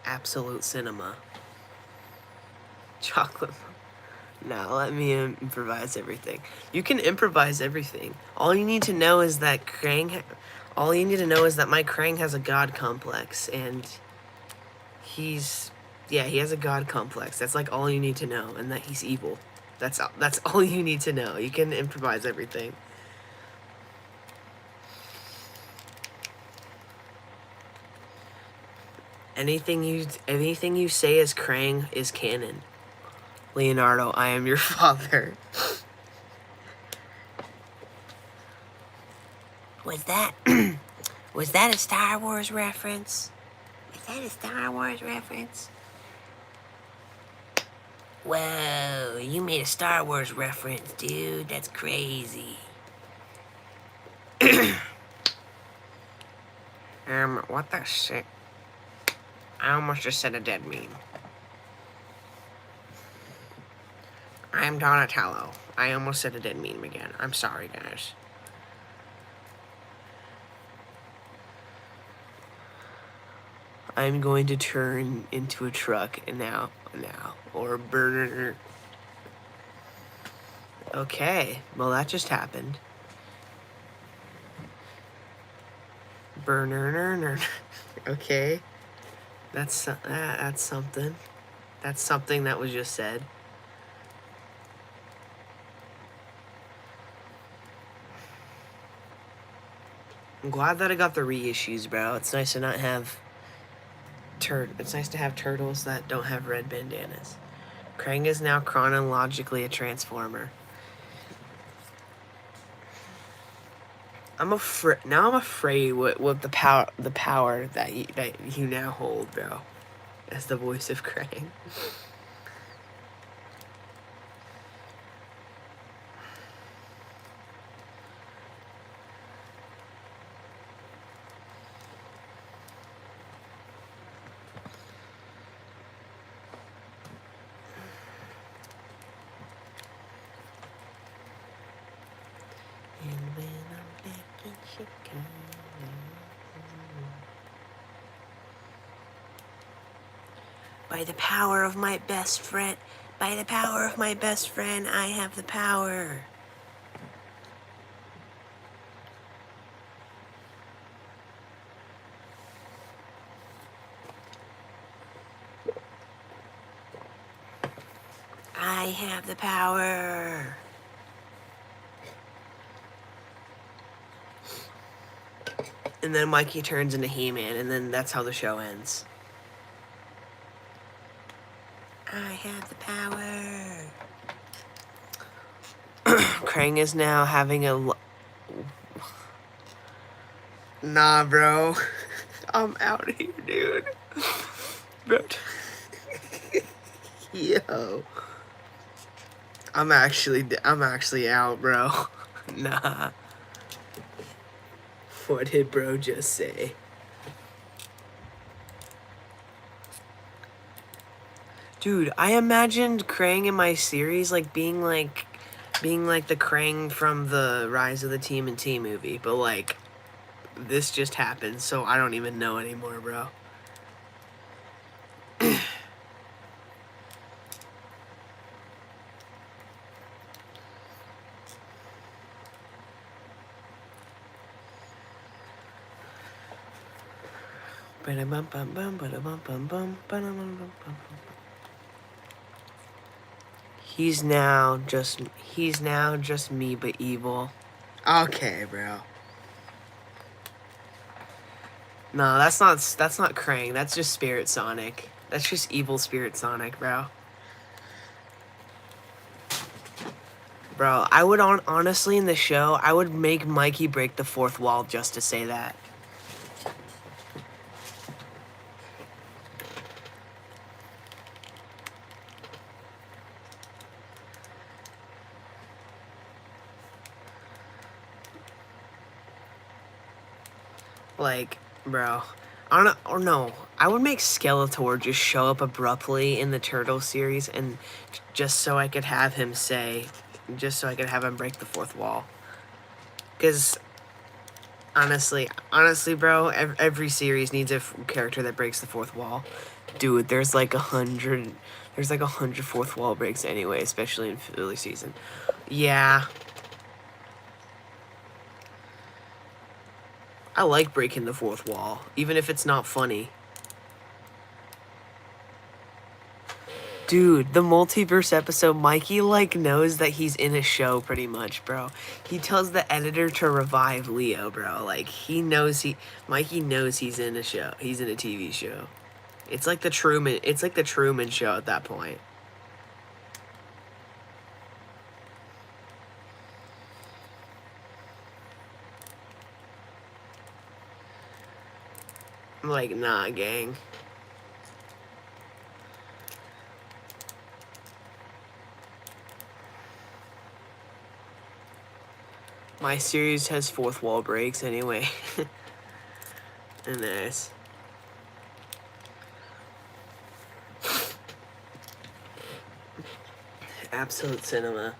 Absolute cinema. Chocolate. No, let me improvise everything. You can improvise everything. All you need to know is that my Krang has a god complex, and he has a god complex. That's like all you need to know, and that he's evil. That's all you need to know. You can improvise everything. Anything you say as Krang is canon. Leonardo, I am your father. Was that a Star Wars reference? Whoa, you made a Star Wars reference, dude. That's crazy. What the shit? I almost just said a dead meme. I'm Donatello. I almost said a dead meme again. I'm sorry, guys. I'm going to turn into a truck now, or a burner. Okay, well that just happened. Burner. Okay, that's something. That's something that was just said. I'm glad that I got the reissues, bro. It's nice to not have It's nice to have turtles that don't have red bandanas. Krang is now chronologically a Transformer. I'm afraid what the power that you now hold, bro, as the voice of Krang. And when I'm back in Chicago. By the power of my best friend, I have the power. I have the power. And then Mikey turns into He-Man, and then that's how the show ends. I have the power. Krang is now having a... Nah, bro. I'm out here, dude. Bro. Yo. I'm actually out, bro. Nah. What did bro just say? Dude, I imagined Krang in my series being like the Krang from the Rise of the TMNT movie, but like this just happened, so I don't even know anymore, bro. He's now just me, but evil. Okay, bro. No, that's not Krang. That's just Spirit Sonic. That's just evil Spirit Sonic, bro. Bro, I would honestly in the show, I would make Mikey break the fourth wall just to say that. Like, bro, or no, I would make Skeletor just show up abruptly in the Turtle series, and just so I could have him break the fourth wall. Because honestly, bro, every series needs a character that breaks the fourth wall. Dude, there's like 100 fourth wall breaks anyway, especially in early season. Yeah. I like breaking the fourth wall, even if it's not funny. Dude, the multiverse episode, Mikey, knows that he's in a show pretty much, bro. He tells the editor to revive Leo, bro. Mikey knows he's in a show. He's in a TV show. It's like the Truman Show at that point. I'm like, nah, gang. My series has fourth wall breaks anyway. And this. Absolute cinema.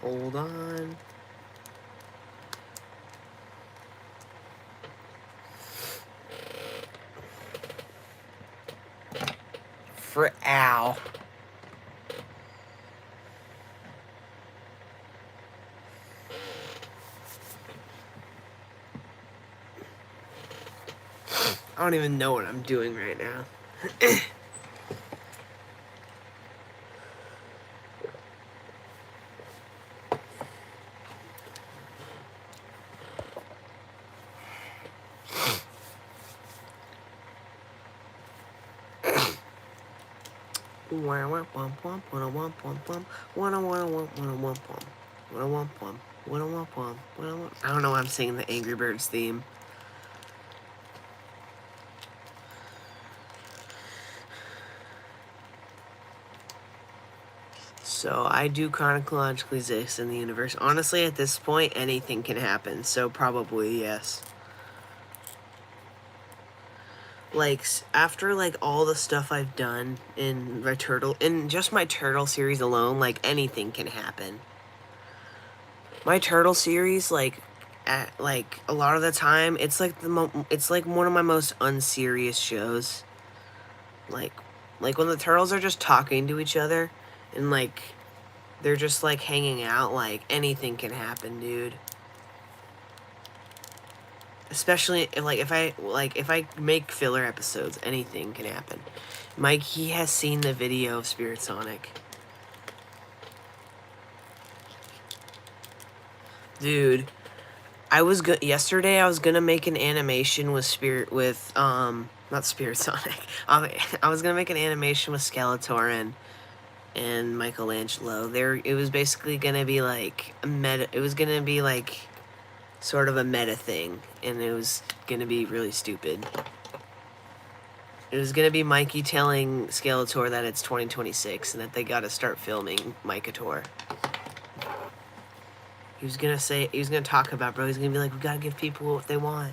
Hold on. For Al. I don't even know what I'm doing right now. I don't know why I'm singing the Angry Birds theme. So I do chronologically exist in the universe. Honestly, at this point, anything can happen. So probably yes. Like after like all the stuff I've done in just my turtle series alone, like anything can happen. My turtle series, like a lot of the time, it's like it's like one of my most unserious shows. Like when the turtles are just talking to each other, and like they're just like hanging out, like anything can happen, dude. Especially if I make filler episodes, anything can happen. Mike, he has seen the video of Spirit Sonic. Dude, yesterday I was gonna make an animation with not Spirit Sonic. I was gonna make an animation with Skeletor and Michelangelo. It was basically gonna be like a meta. It was gonna be like sort of a meta thing, and it was gonna be really stupid. It was gonna be Mikey telling Skeletor that it's 2026 and that they gotta start filming Mikator. He was gonna talk about, bro, he's gonna be like, we gotta give people what they want.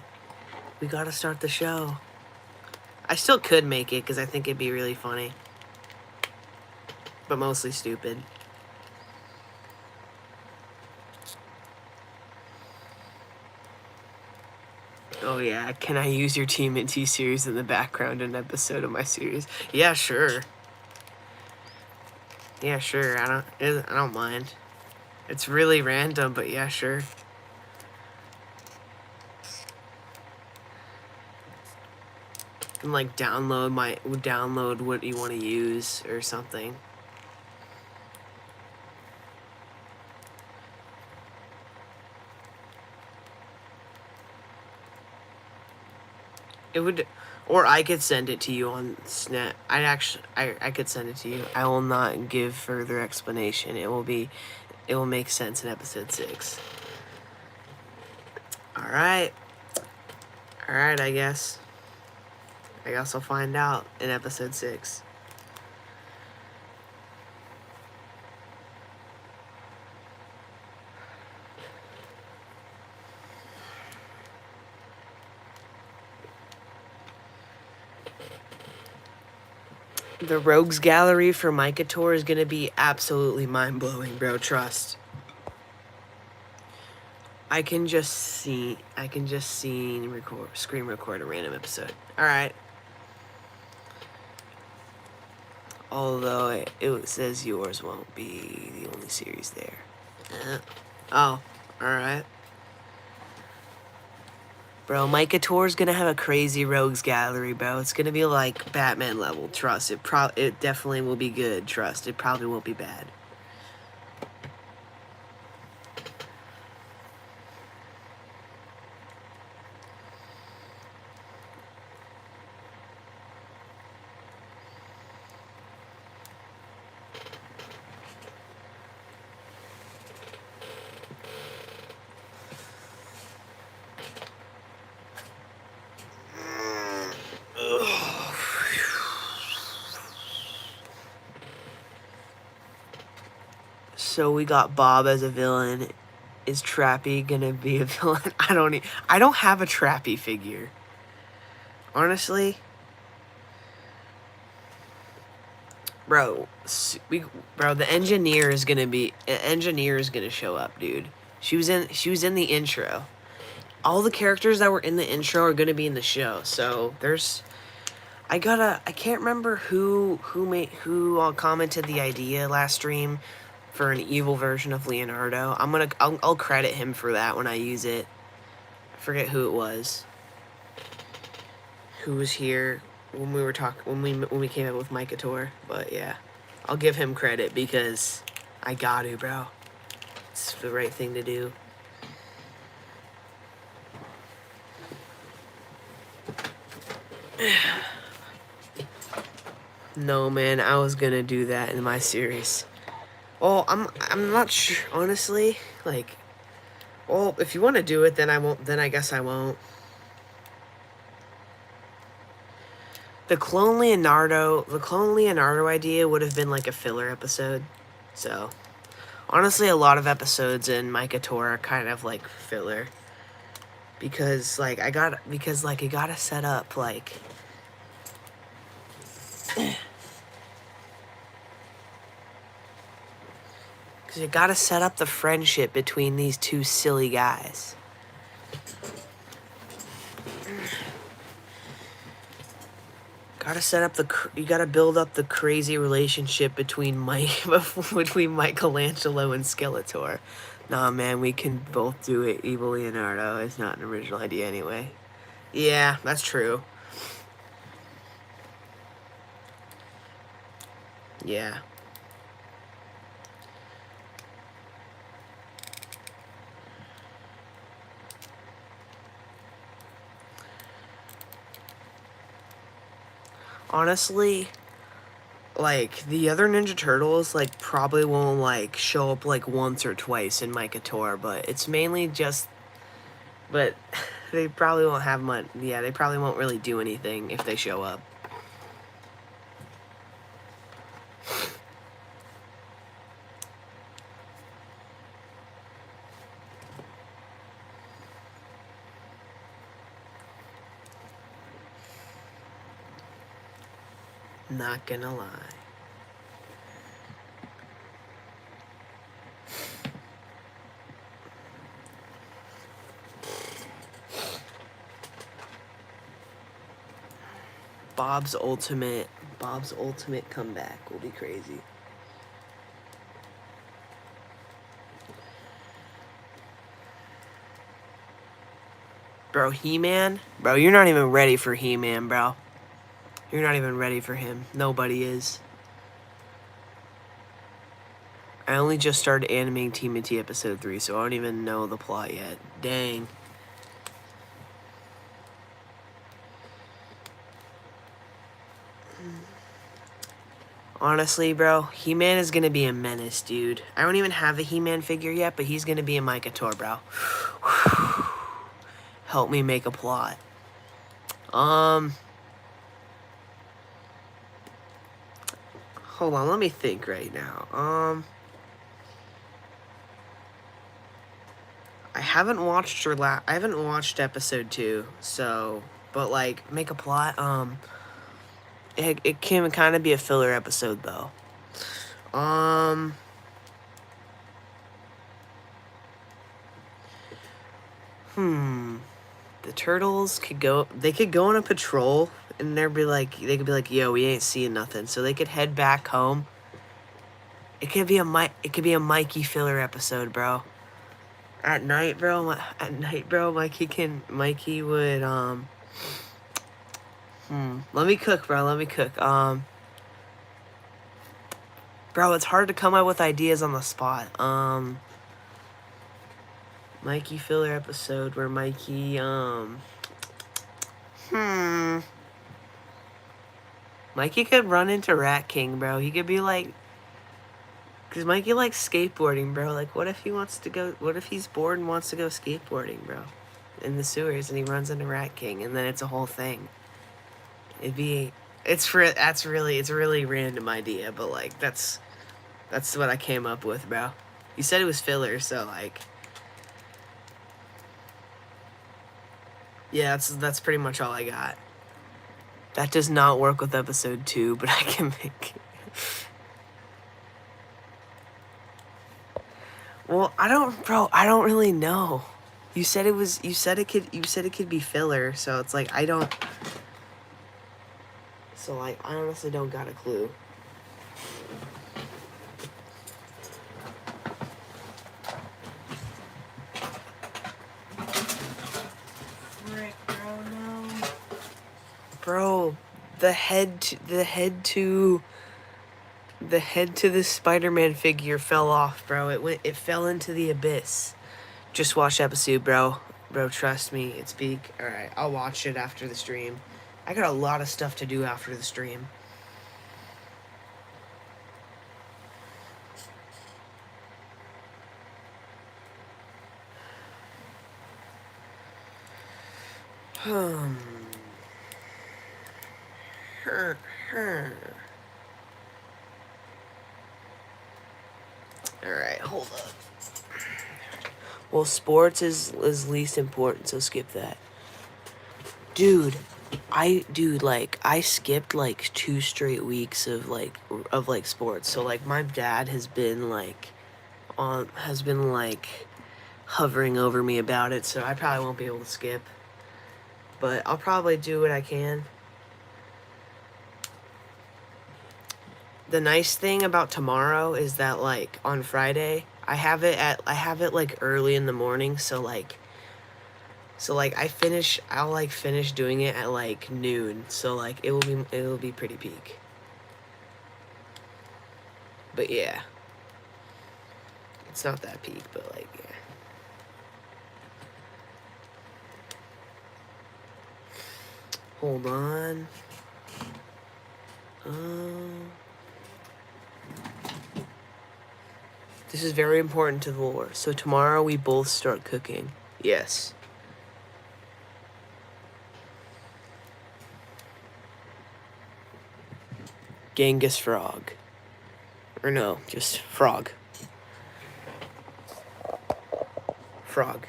We gotta start the show. I still could make it, because I think it'd be really funny. But mostly stupid. Oh yeah, can I use your TMNT series in the background in an episode of my series? Yeah, sure. Yeah, sure. I don't mind. It's really random, but yeah, sure. And like download what you want to use or something. It would, or I could send it to you on Snap. I could send it to you. I will not give further explanation. It will make sense in episode 6. Alright, I guess I'll find out in episode 6. The Rogues Gallery for Mikator is gonna be absolutely mind-blowing, bro. Trust. I can just screen record a random episode. Alright. Although it says yours won't be the only series there. Oh, alright. Bro, Mikator's gonna have a crazy Rogues Gallery, bro. It's gonna be like Batman level. Trust. It definitely will be good. Trust. It probably won't be bad. So we got Bob as a villain. Is Trappy gonna be a villain? I don't have a Trappy figure. Honestly, bro, the engineer is gonna show up, dude. She was in the intro. All the characters that were in the intro are gonna be in the show. So I can't remember who commented the idea last stream for an evil version of Leonardo. I'll credit him for that when I use it. I forget who it was. Who was here when we came up with Mikator, but yeah. I'll give him credit because I got to, bro. It's the right thing to do. No, man, I was gonna do that in my series. Well, I'm not sure, honestly. Like, well, if you want to do it, then I won't. Then I guess I won't. The clone Leonardo idea would have been like a filler episode. So, honestly, a lot of episodes in Micah are kind of like filler. Because I gotta set up like because you gotta set up the friendship between these two silly guys. You gotta build up the crazy relationship between Michelangelo and Skeletor. Nah, man, we can both do it. Evil Leonardo is not an original idea anyway. Yeah, that's true. Yeah. Honestly, like, the other Ninja Turtles, like, probably won't, like, show up, like, once or twice in Micah, but it's mainly just... But they probably won't have much... Yeah, they probably won't really do anything if they show up. Not gonna lie. Bob's ultimate comeback will be crazy. Bro, He-Man? Bro, you're not even ready for He-Man, bro. You're not even ready for him. Nobody is. I only just started animating TMNT episode 3, so I don't even know the plot yet. Dang. Honestly, bro, He-Man is gonna be a menace, dude. I don't even have a He-Man figure yet, but he's gonna be in Micah, bro. Help me make a plot. Hold on, let me think right now. I haven't watched episode 2, so, but like, make a plot, it can kind of be a filler episode, though. The Turtles could go on a patrol, and they could be like, yo, we ain't seeing nothing, so they could head back home. It could be a Mikey filler episode, bro. At night, bro, Mikey would, let me cook, bro, it's hard to come up with ideas on the spot, Mikey filler episode where Mikey, Mikey could run into Rat King, bro. He could be like... Because Mikey likes skateboarding, bro. Like, what if he's bored and wants to go skateboarding, bro? In the sewers, and he runs into Rat King, and then it's a whole thing. It's a really random idea, but, like, that's what I came up with, bro. You said it was filler, so, like... Yeah, that's pretty much all I got. That does not work with episode 2, but I can make it. Well, I don't really know. You said it could be filler, so it's like, I honestly don't got a clue. Frick, bro, no. Bro, the head to the Spider-Man figure fell off, bro. It fell into the abyss. Just watch episode, bro. Bro, trust me, it's big. Alright, I'll watch it after the stream. I got a lot of stuff to do after the stream. Alright, hold up. Well, sports is least important, so skip that. Dude, I skipped like 2 straight weeks of sports. So like my dad has been like hovering over me about it, so I probably won't be able to skip. But I'll probably do what I can. The nice thing about tomorrow is that like on Friday, I have it like early in the morning, so I'll like finish doing it at like noon. So like it will be pretty peak. But yeah. It's not that peak, but like yeah. Hold on. This is very important to the lore. So tomorrow we both start cooking. Yes. Genghis Frog. Or no, just Frog. Frog.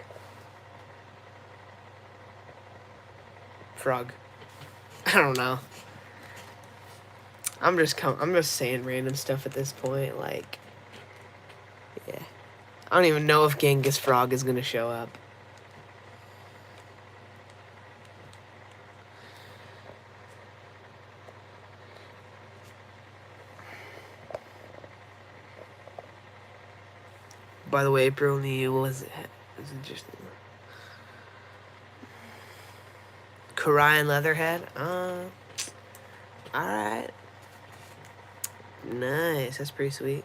Frog. I don't know. I'm just saying random stuff at this point, like, yeah. I don't even know if Genghis Frog is gonna show up. By the way, April New was interesting. Karai and Leatherhead? Alright. Nice, that's pretty sweet.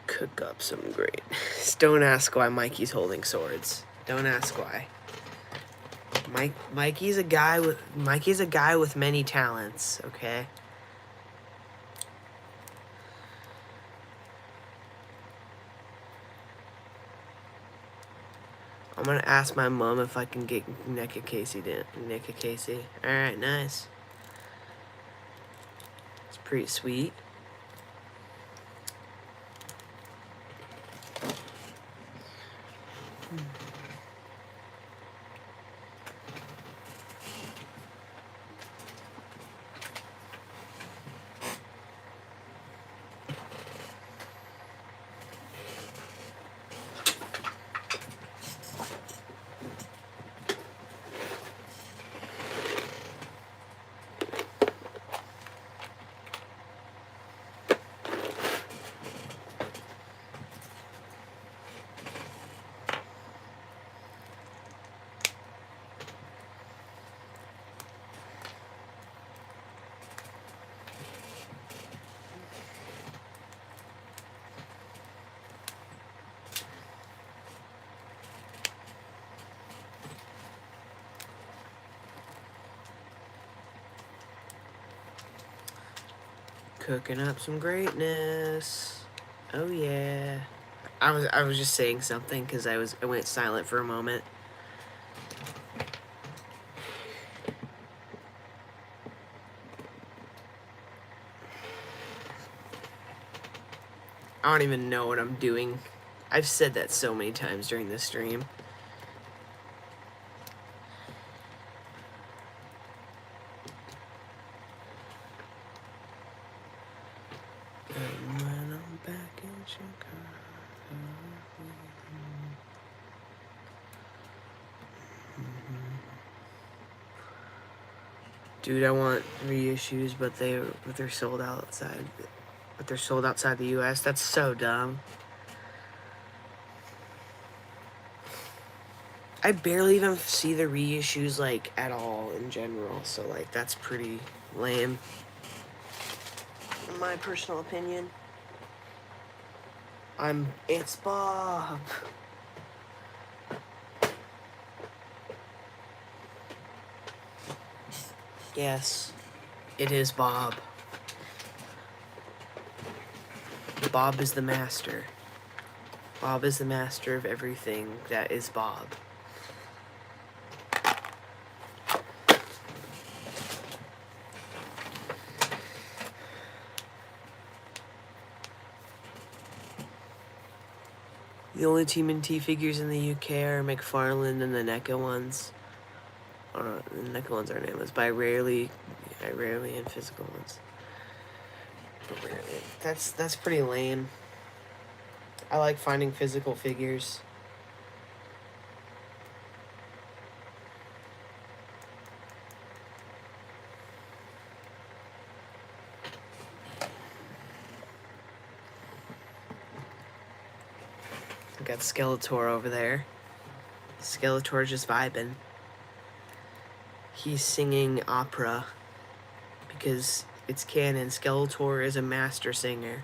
Cook up some great. Don't ask why Mikey's holding swords. Don't ask why. Mikey's a guy with many talents, okay? I'm gonna ask my mom if I can get Nick a Casey. Alright, nice. It's pretty sweet. Cooking up some greatness. Oh yeah. I was just saying something because I went silent for a moment. I don't even know what I'm doing. I've said that so many times during this stream. When I'm back in Chicago. Dude, I want reissues, but they're sold outside. but they're sold outside the US. That's so dumb. I barely even see the reissues, like, at all in general, so, like, that's pretty lame. In my personal opinion. It's Bob. Yes, it is Bob. Bob is the master. Bob is the master of everything that is Bob. The only TMNT figures in the UK are McFarlane and the NECA ones. The NECA ones are nameless, but I rarely in physical ones. But rarely. That's pretty lame. I like finding physical figures. Got Skeletor over there. Skeletor just vibing. He's singing opera because it's canon. Skeletor is a master singer.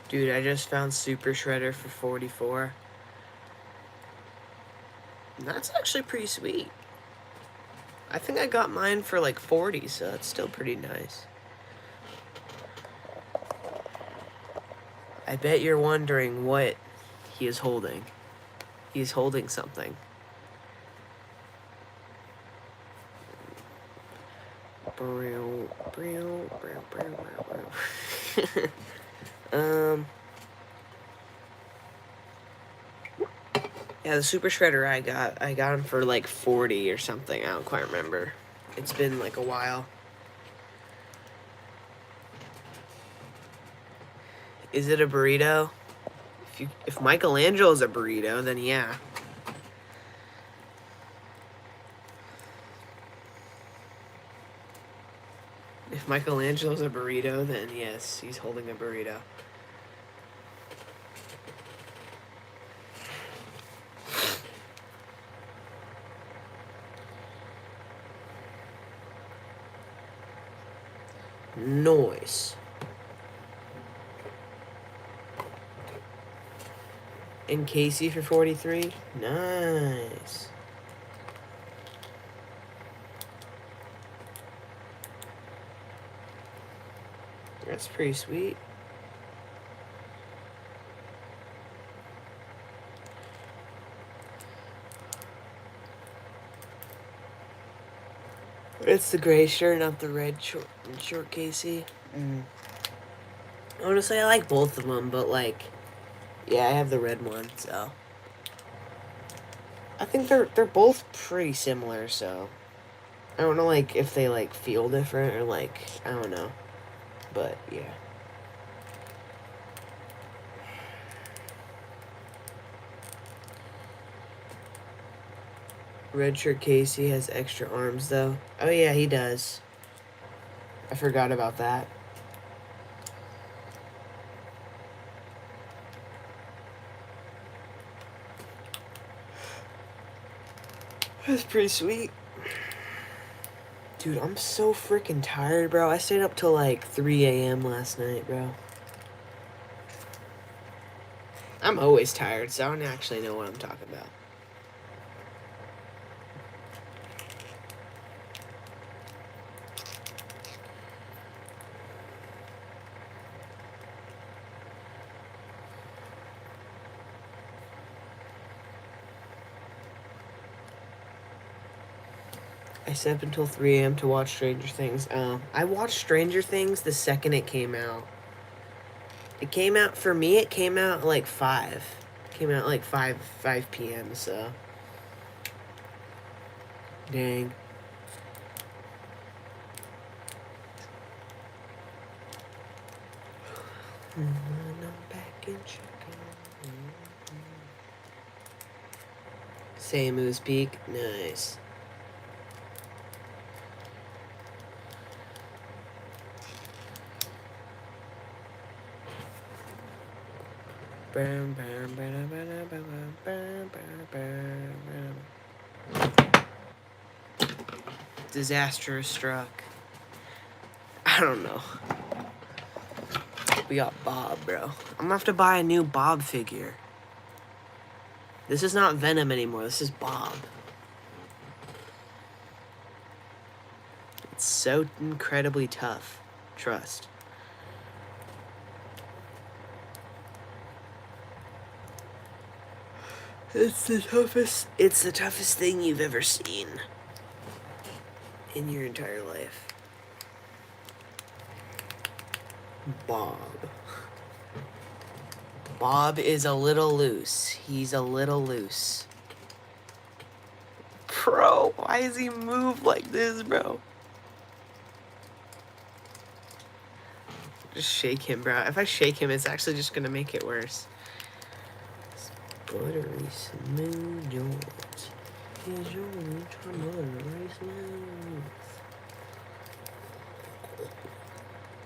Dude, I just found Super Shredder for 44. That's actually pretty sweet. I think I got mine for like 40, so that's still pretty nice. I bet you're wondering what he is holding. He's holding something. Yeah, the Super Shredder I got him for like 40 or something. I don't quite remember. It's been like a while. Is it a burrito? If Michelangelo's a burrito, then yeah. If Michelangelo's a burrito, then yes, he's holding a burrito. Noise. And Casey for 43. Nice. That's pretty sweet. It's the gray shirt, not the red short Casey. Honestly, I like both of them, but like, yeah, I have the red one, so I think they're both pretty similar. So I don't know, like, if they like feel different or like, I don't know, but yeah. Red shirt Casey has extra arms though. Oh yeah, he does. I forgot about that. That's pretty sweet. Dude, I'm so freaking tired, bro. I stayed up till like 3 a.m. last night, bro. I'm always tired, so I don't actually know what I'm talking about. I stayed up until 3 a.m. to watch Stranger Things. I watched Stranger Things the second it came out. It came out, for me, it came out like 5. It came out like 5 p.m., so. Dang. I'm back in Chicago. St. Moose Peak. Nice. Disaster struck. I don't know. We got Bob, bro. I'm gonna have to buy a new Bob figure. This is not Venom anymore. This is Bob. It's so incredibly tough. Trust. It's the toughest thing you've ever seen in your entire life. Bob. Bob is a little loose. He's a little loose. Bro, why does he move like this, bro? Just shake him, bro. If I shake him, it's actually just gonna make it worse. Buttery smooth joints. Here's your buttery smooth.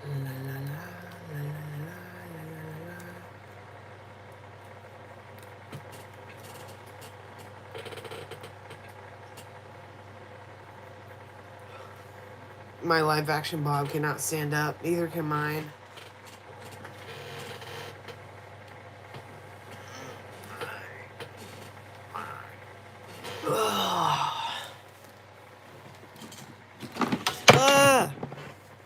La la la la la la la la. My live action Bob cannot stand up, neither can mine.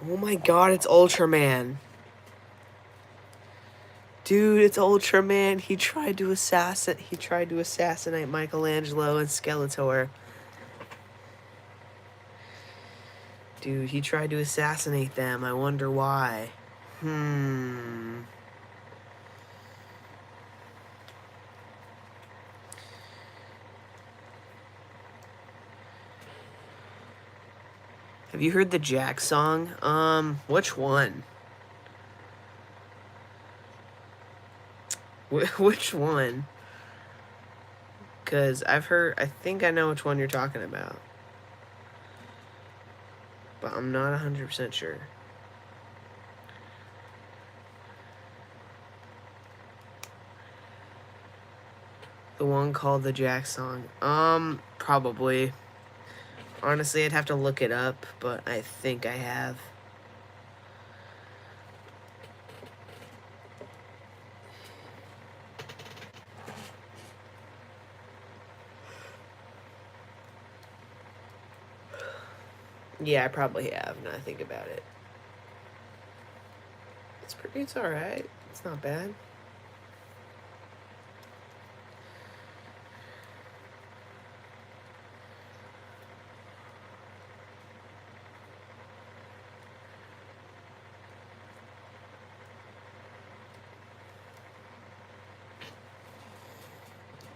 Oh my god, it's Ultraman. Dude, it's Ultraman. He tried to assassinate Michelangelo and Skeletor. Dude, he tried to assassinate them. I wonder why. Have you heard the Jack song? Which one? Which one? Because I think I know which one you're talking about. But I'm not 100% sure. The one called the Jack song. Probably. Honestly, I'd have to look it up, but I think I have. Yeah, I probably have, now I think about it. It's alright. It's not bad.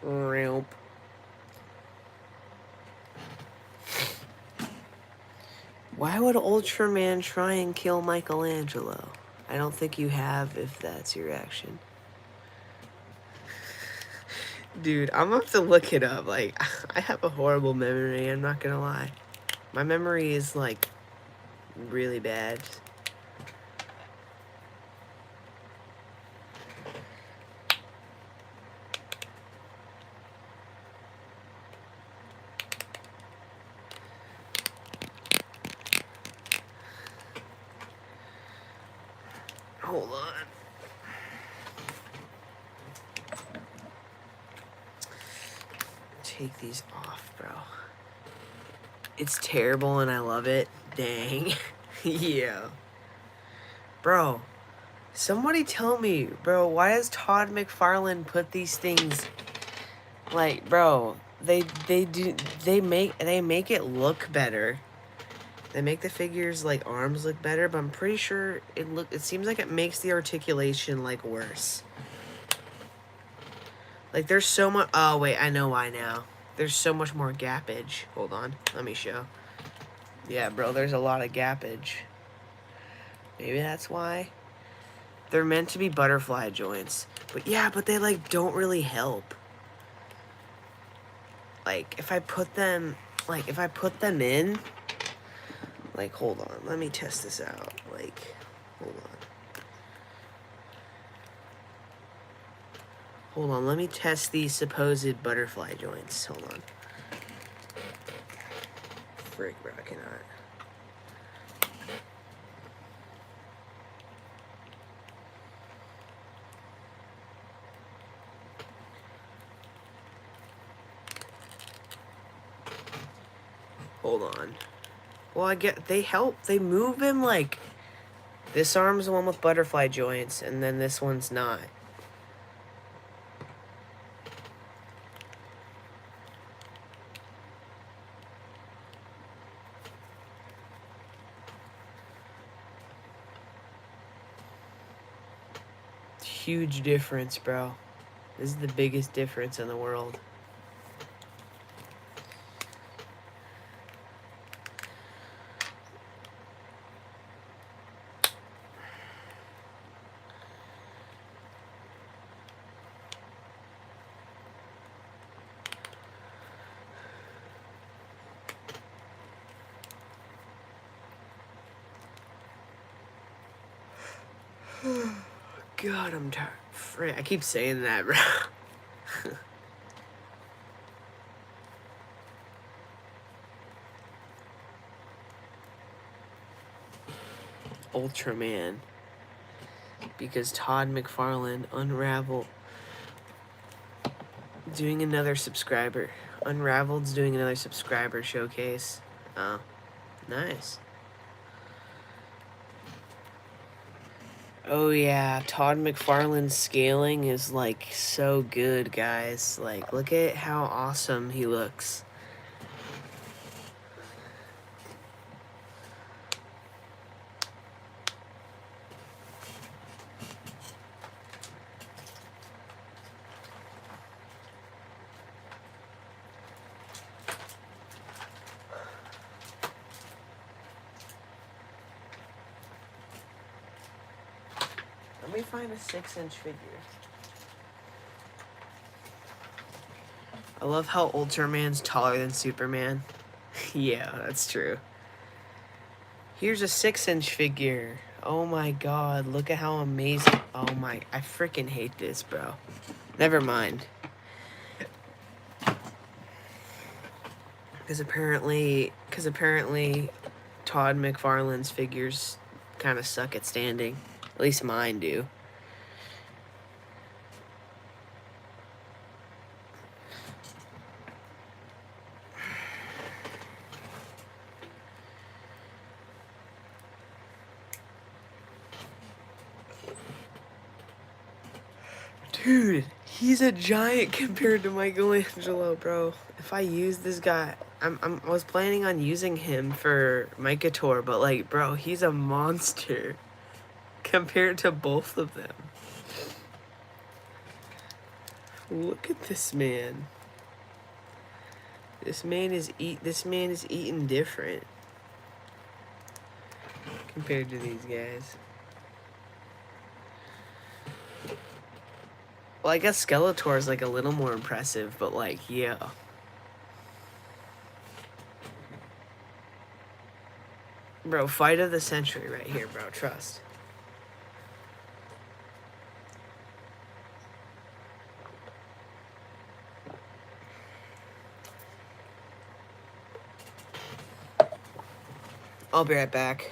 Ramp. Why would Ultraman try and kill Michelangelo? I don't think you have, if that's your reaction. Dude, I'm gonna have to look it up. Like, I have a horrible memory, I'm not gonna lie. My memory is, like, really bad. Hold on. Take these off, bro. It's terrible and I love it. Dang. Yeah. Bro, somebody tell me, bro, why does Todd McFarlane put these things... Like, bro, they make it look better. They make the figures like arms look better, but I'm pretty sure it seems like it makes the articulation like worse. Like there's so much. Oh wait, I know why now. There's so much more gappage. Hold on, let me show. Yeah, bro, there's a lot of gappage. Maybe that's why. They're meant to be butterfly joints. But yeah, but they like don't really help. Like if I put them in, like hold on, let me test this out. Like hold on. Hold on, let me test these supposed butterfly joints. Hold on. Frick, bro, I cannot. Hold on. Well, I get they help. They move him like this arm's the one with butterfly joints, and then this one's not. Huge difference, bro. This is the biggest difference in the world. God, I'm tired. Frick, I keep saying that, bro. Ultraman. Because Todd McFarlane Unraveled doing another subscriber. Unraveled's doing another subscriber showcase. Oh, nice. Oh yeah, Todd McFarlane's scaling is like so good, guys. Like, look at how awesome he looks. Let me find a 6-inch figure. I love how Ultraman's taller than Superman. Yeah, that's true. Here's a 6-inch figure. Oh my god, look at how amazing. Oh my, I freaking hate this, bro. Never mind. Because apparently Todd McFarlane's figures kind of suck at standing. At least mine do. Dude, he's a giant compared to Michelangelo, bro. If I use this guy, I was planning on using him for Micatour, but like, bro, he's a monster compared to both of them. Look at this man. This man is eating different compared to these guys. Well, I guess Skeletor is like a little more impressive, but like, yeah. Bro, fight of the century right here, bro. Trust. I'll be right back.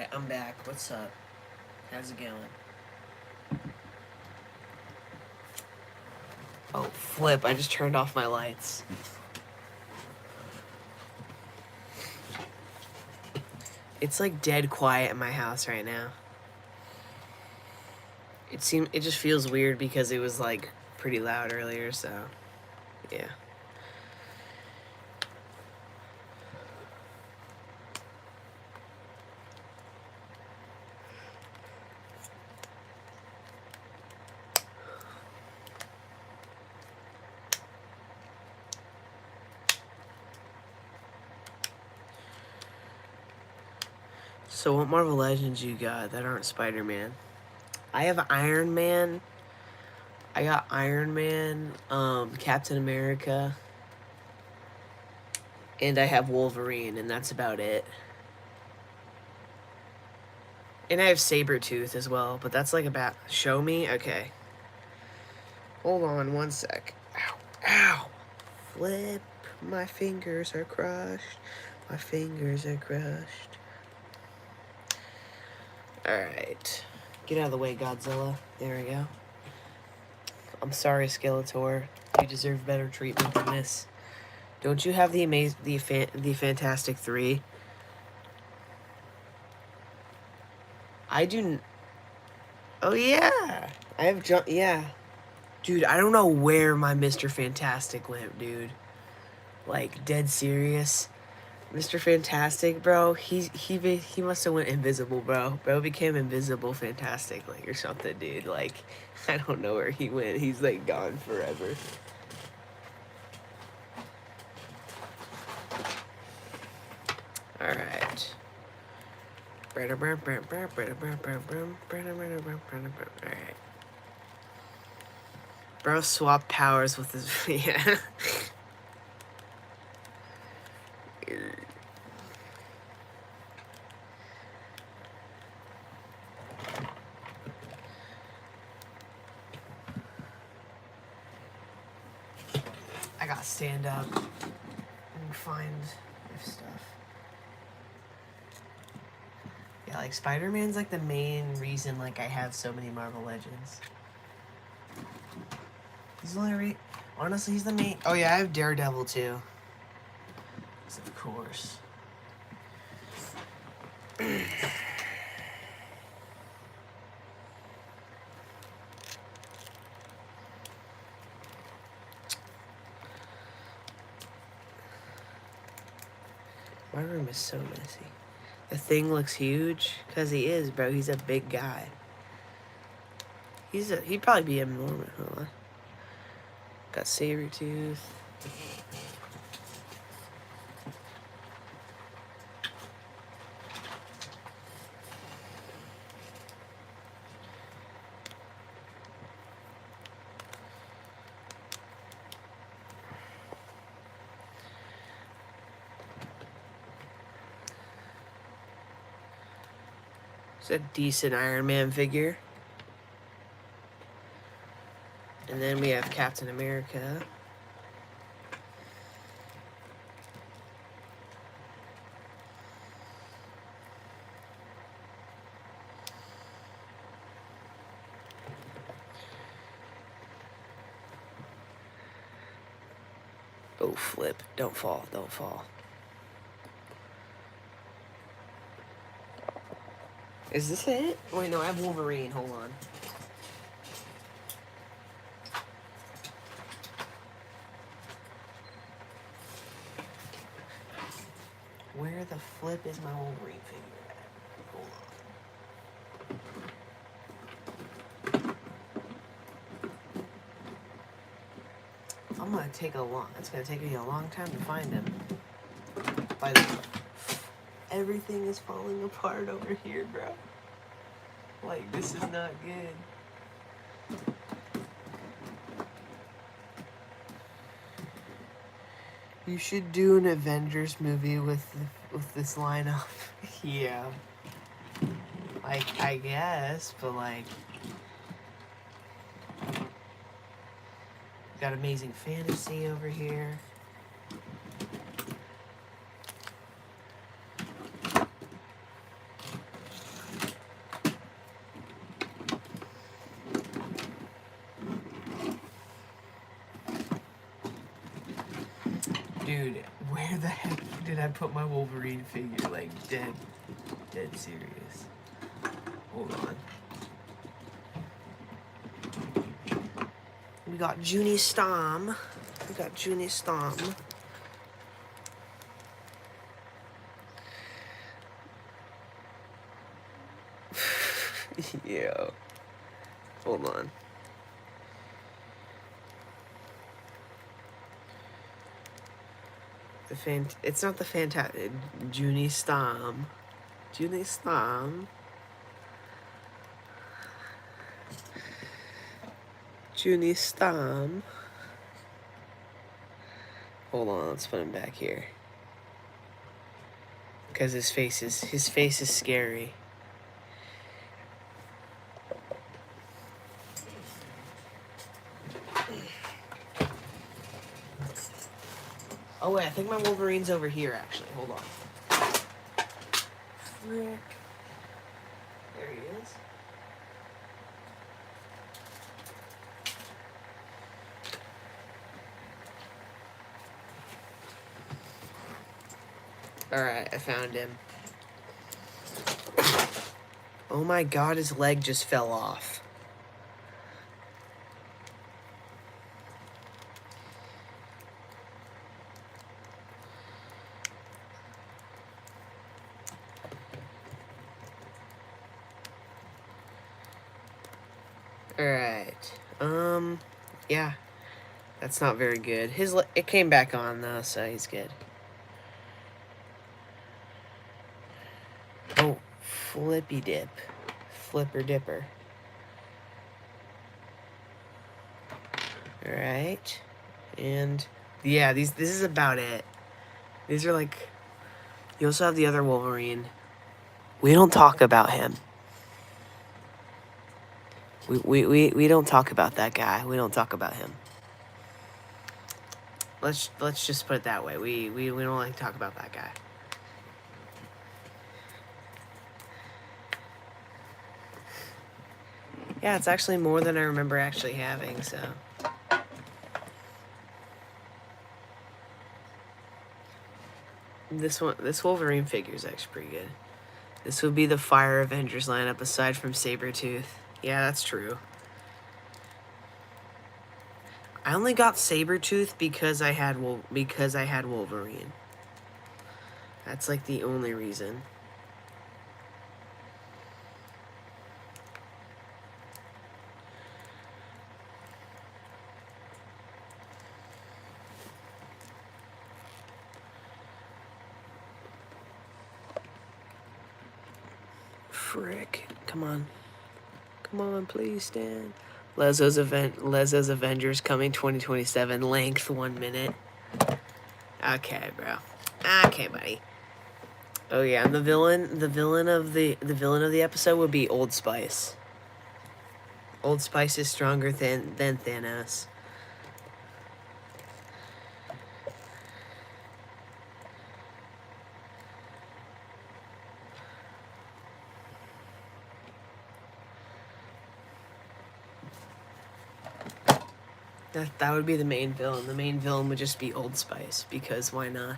Alright, I'm back. What's up? How's it going? Oh, flip. I just turned off my lights. It's like dead quiet in my house right now. It just feels weird because it was like pretty loud earlier, so yeah. So what Marvel Legends you got that aren't Spider-Man? I have Iron Man. I got Iron Man, Captain America, and I have Wolverine, and that's about it. And I have Sabretooth as well, but that's like about... Show me? Okay. Hold on one sec. Ow. Ow. Flip. My fingers are crushed. My fingers are crushed. Alright. Get out of the way, Godzilla. There we go. I'm sorry, Skeletor. You deserve better treatment than this. Don't you have the Fantastic Three? I do. Oh yeah, I have. Yeah, dude. I don't know where my Mr. Fantastic went, dude. Like dead serious. Mr. Fantastic, bro. He must have went invisible, bro. Bro became invisible, fantastic, like or something, dude. Like I don't know where he went. He's like gone forever. All right. Alright. Bro swap powers with his... Yeah. I gotta stand up and find stuff. Yeah, like Spider-Man's like the main reason like I have so many Marvel Legends. He's the only honestly, he's the main... Oh yeah, I have Daredevil too. Of course. My room is so messy. The Thing looks huge because he is, bro. He's a big guy. He'd probably be enormous. Hold on. Got Sabretooth. It's a decent Iron Man figure. And then we have Captain America. Oh, flip. Don't fall. Don't fall. Is this it? Wait, no, I have Wolverine. Hold on. Where the flip is my Wolverine figure at? Hold on. I'm gonna take a long... It's gonna take me a long time to find him. By the way, everything is falling apart over here, bro. Like, this is not good. You should do an Avengers movie with this lineup. Yeah. Like, I guess, but like... Got Amazing Fantasy over here. Dude, where the heck did I put my Wolverine figure? Like, dead serious. Hold on. We got Junie Storm. Yo. Hold on. It's not the fantastic Junie Storm. Junie Storm. Hold on, let's put him back here. Because his face is scary. Oh wait, I think my Wolverine's over here actually. Hold on. Frick. There he is. Alright, I found him. Oh my god, his leg just fell off. Alright. Yeah. That's not very good. It came back on though, so he's good. Oh, flippy dip. Flipper dipper. Alright. And yeah, this is about it. These are like, you also have the other Wolverine. We don't talk about him. We don't talk about that guy. We don't talk about him. Let's just put it that way. We don't like to talk about that guy. Yeah, it's actually more than I remember actually having, so. This Wolverine figure is actually pretty good. This would be the Fire Avengers lineup aside from Sabretooth. Yeah, that's true. I only got Sabretooth because I had Wolverine. That's like the only reason. Frick. Come on. Come on, please, Stan. Lezo's Avengers coming 2027. Length 1 minute. Okay, bro. Okay, buddy. Oh yeah, and the villain of the episode would be Old Spice. Old Spice is stronger than Thanos. That would be the main villain. The main villain would just be Old Spice, because why not?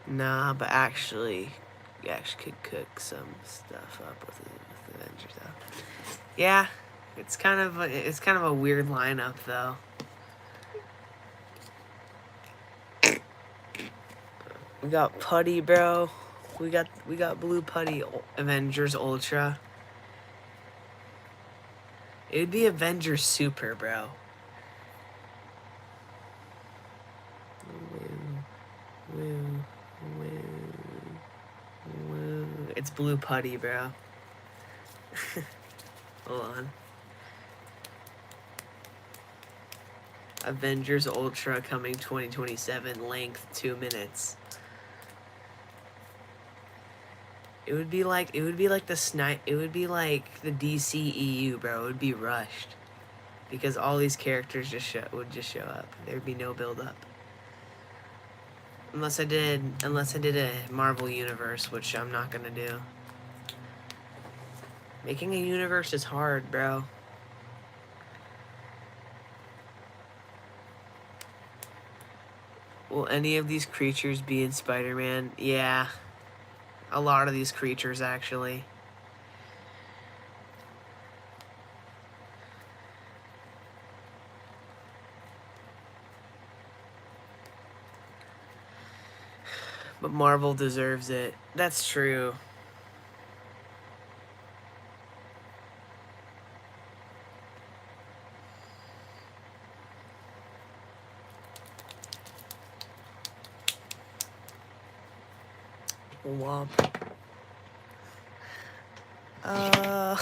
Nah, but actually, you actually could cook some stuff up with Avengers though. Yeah, it's kind of a weird lineup though. We got Putty, bro. We got Blue Putty Avengers Ultra. It'd be Avengers Super, bro. It's Blue Putty, bro. Hold on. Avengers Ultra coming 2027. Length 2 minutes. It would be like the DCEU, bro. It would be rushed. Because all these characters would just show up. There'd be no build up. Unless I did a Marvel Universe, which I'm not gonna do. Making a universe is hard, bro. Will any of these creatures be in Spider-Man? Yeah. A lot of these creatures, actually. But Marvel deserves it. That's true. Womp. Oh,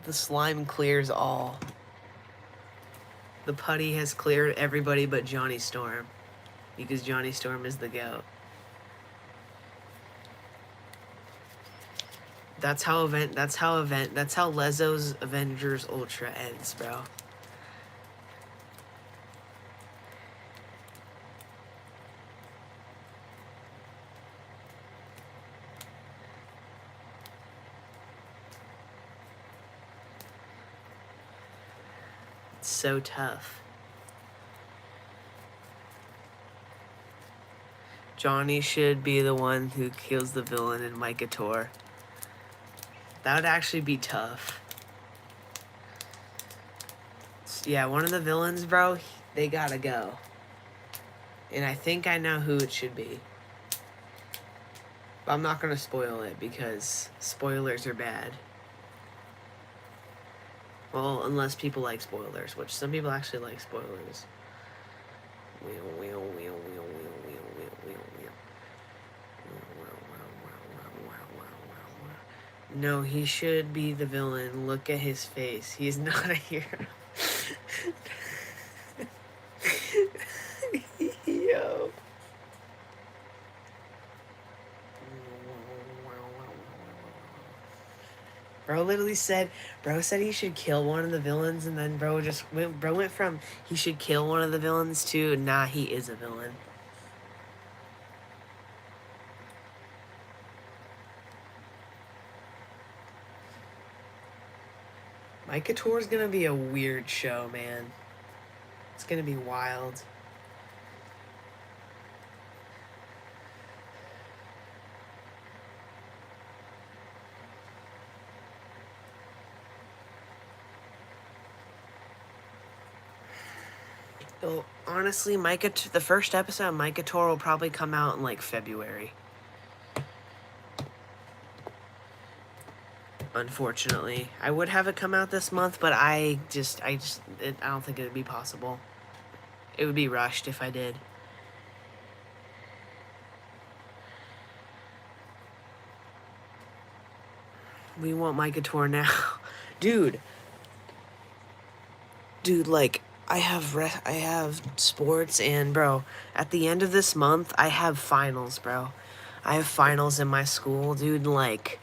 the slime clears all. The putty has cleared everybody but Johnny Storm. Because Johnny Storm is the GOAT. That's how Lezzo's Avengers Ultra ends, bro. It's so tough. Johnny should be the one who kills the villain in Mykator. That would actually be tough. Yeah, one of the villains, bro, they gotta go. And I think I know who it should be. But I'm not gonna spoil it because spoilers are bad. Well, unless people like spoilers, which some people actually like spoilers. No, he should be the villain. Look at his face. He's not a hero. Yo. Bro literally said, he should kill one of the villains, and then bro went from he should kill one of the villains to, nah, he is a villain. Mykator's gonna be a weird show, man. It's gonna be wild. Well, honestly, the first episode of Mykator will probably come out in like February. Unfortunately, I would have it come out this month, but I don't think it would be possible. It would be rushed if I did. We want Mykator now. Dude, like, I have sports, and bro, at the end of this month, I have finals, bro. I have finals in my school, dude. Like,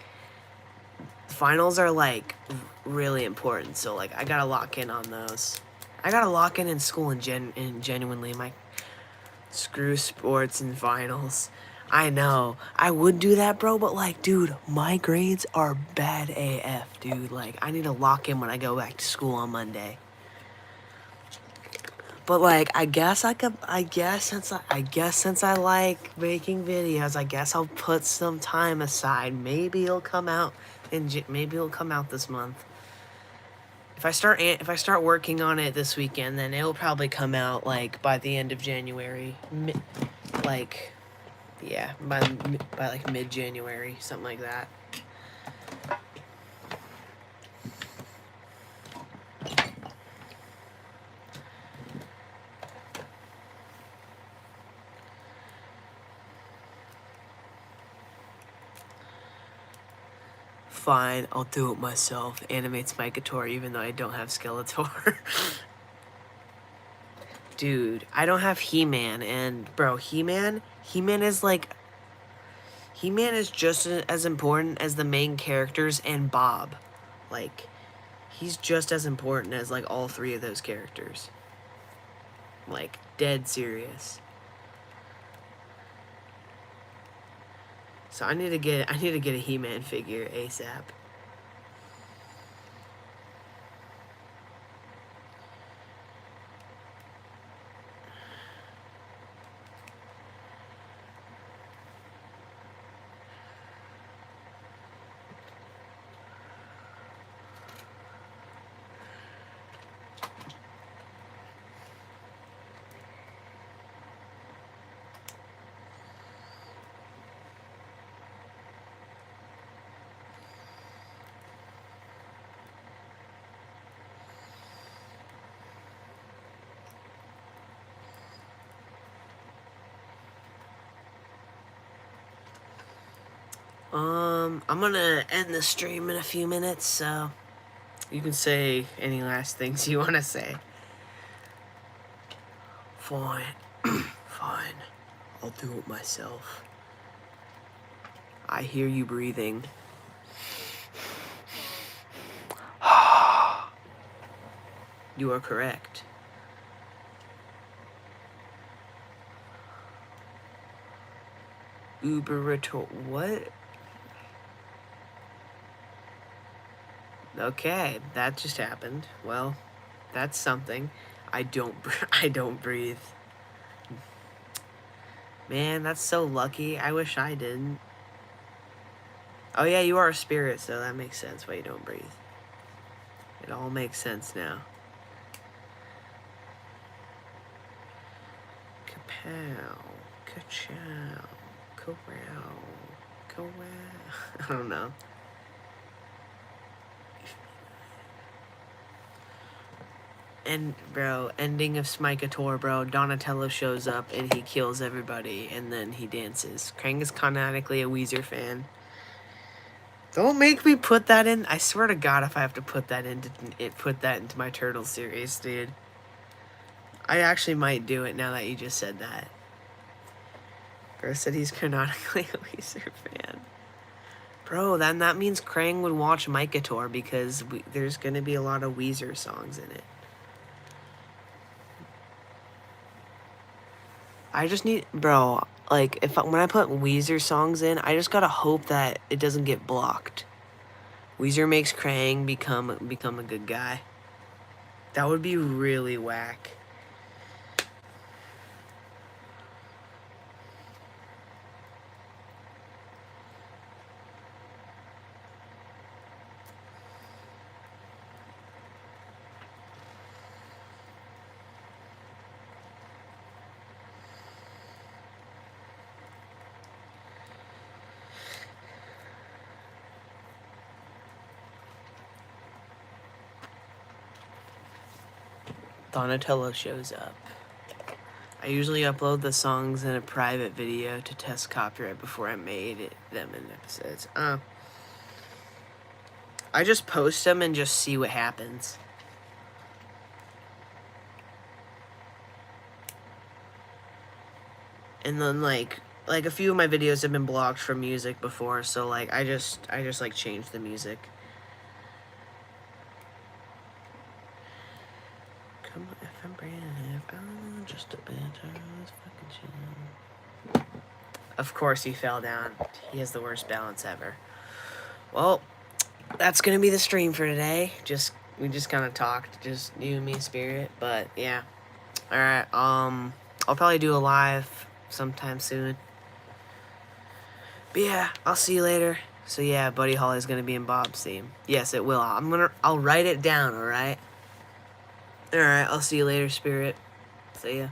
finals are like really important, so like I gotta lock in on those. I gotta lock in school and genuinely my screw sports and finals. I know I would do that, bro, but like, dude, my grades are bad AF, dude. Like, I need to lock in when I go back to school on Monday. But like, I guess since I like making videos, I guess I'll put some time aside. Maybe it'll come out this month. If I start working on it this weekend, then it'll probably come out like by the end of January. Like, yeah, by like mid-January, something like that. Fine, I'll do it myself. Animates Mykator even though I don't have Skeletor. Dude, I don't have He-Man, and bro, He-Man is just as important as the main characters and Bob. Like, he's just as important as like all three of those characters. Like, dead serious. So I need to get a He-Man figure ASAP. I'm gonna end the stream in a few minutes, so you can say any last things you want to say. Fine. Fine. I'll do it myself. I hear you breathing. You are correct. What? Okay, that just happened. Well, that's something. I don't breathe. Man, that's so lucky. I wish I didn't. Oh yeah, you are a spirit, so that makes sense why you don't breathe. It all makes sense now. Kapow. Ka-chow. Ka-wow. Ka-wow. I don't know. And bro, ending of Smykator, bro. Donatello shows up and he kills everybody, and then he dances. Krang is canonically a Weezer fan. Don't make me put that in. I swear to God, if I have to put that into my Turtles series, dude. I actually might do it now that you just said that. Bro said he's canonically a Weezer fan. Bro, then that means Krang would watch Mykator because there's gonna be a lot of Weezer songs in it. I just need, bro, like, when I put Weezer songs in, I just gotta hope that it doesn't get blocked. Weezer makes Krang become a good guy. That would be really whack. Donatello shows up. I usually upload the songs in a private video to test copyright before I made them in episodes. I just post them and just see what happens. And then like a few of my videos have been blocked from music before, so like I just like change the music. Come on, if I'm brand new, just a bit fucking chill. Of course he fell down. He has the worst balance ever. Well, that's gonna be the stream for today. We just kind of talked, just you and me, Spirit. But yeah, all right. I'll probably do a live sometime soon. But yeah, I'll see you later. So yeah, Buddy Holly's gonna be in Bob's theme. Yes, it will. I'll write it down. All right. All right. I'll see you later, Spirit. See ya.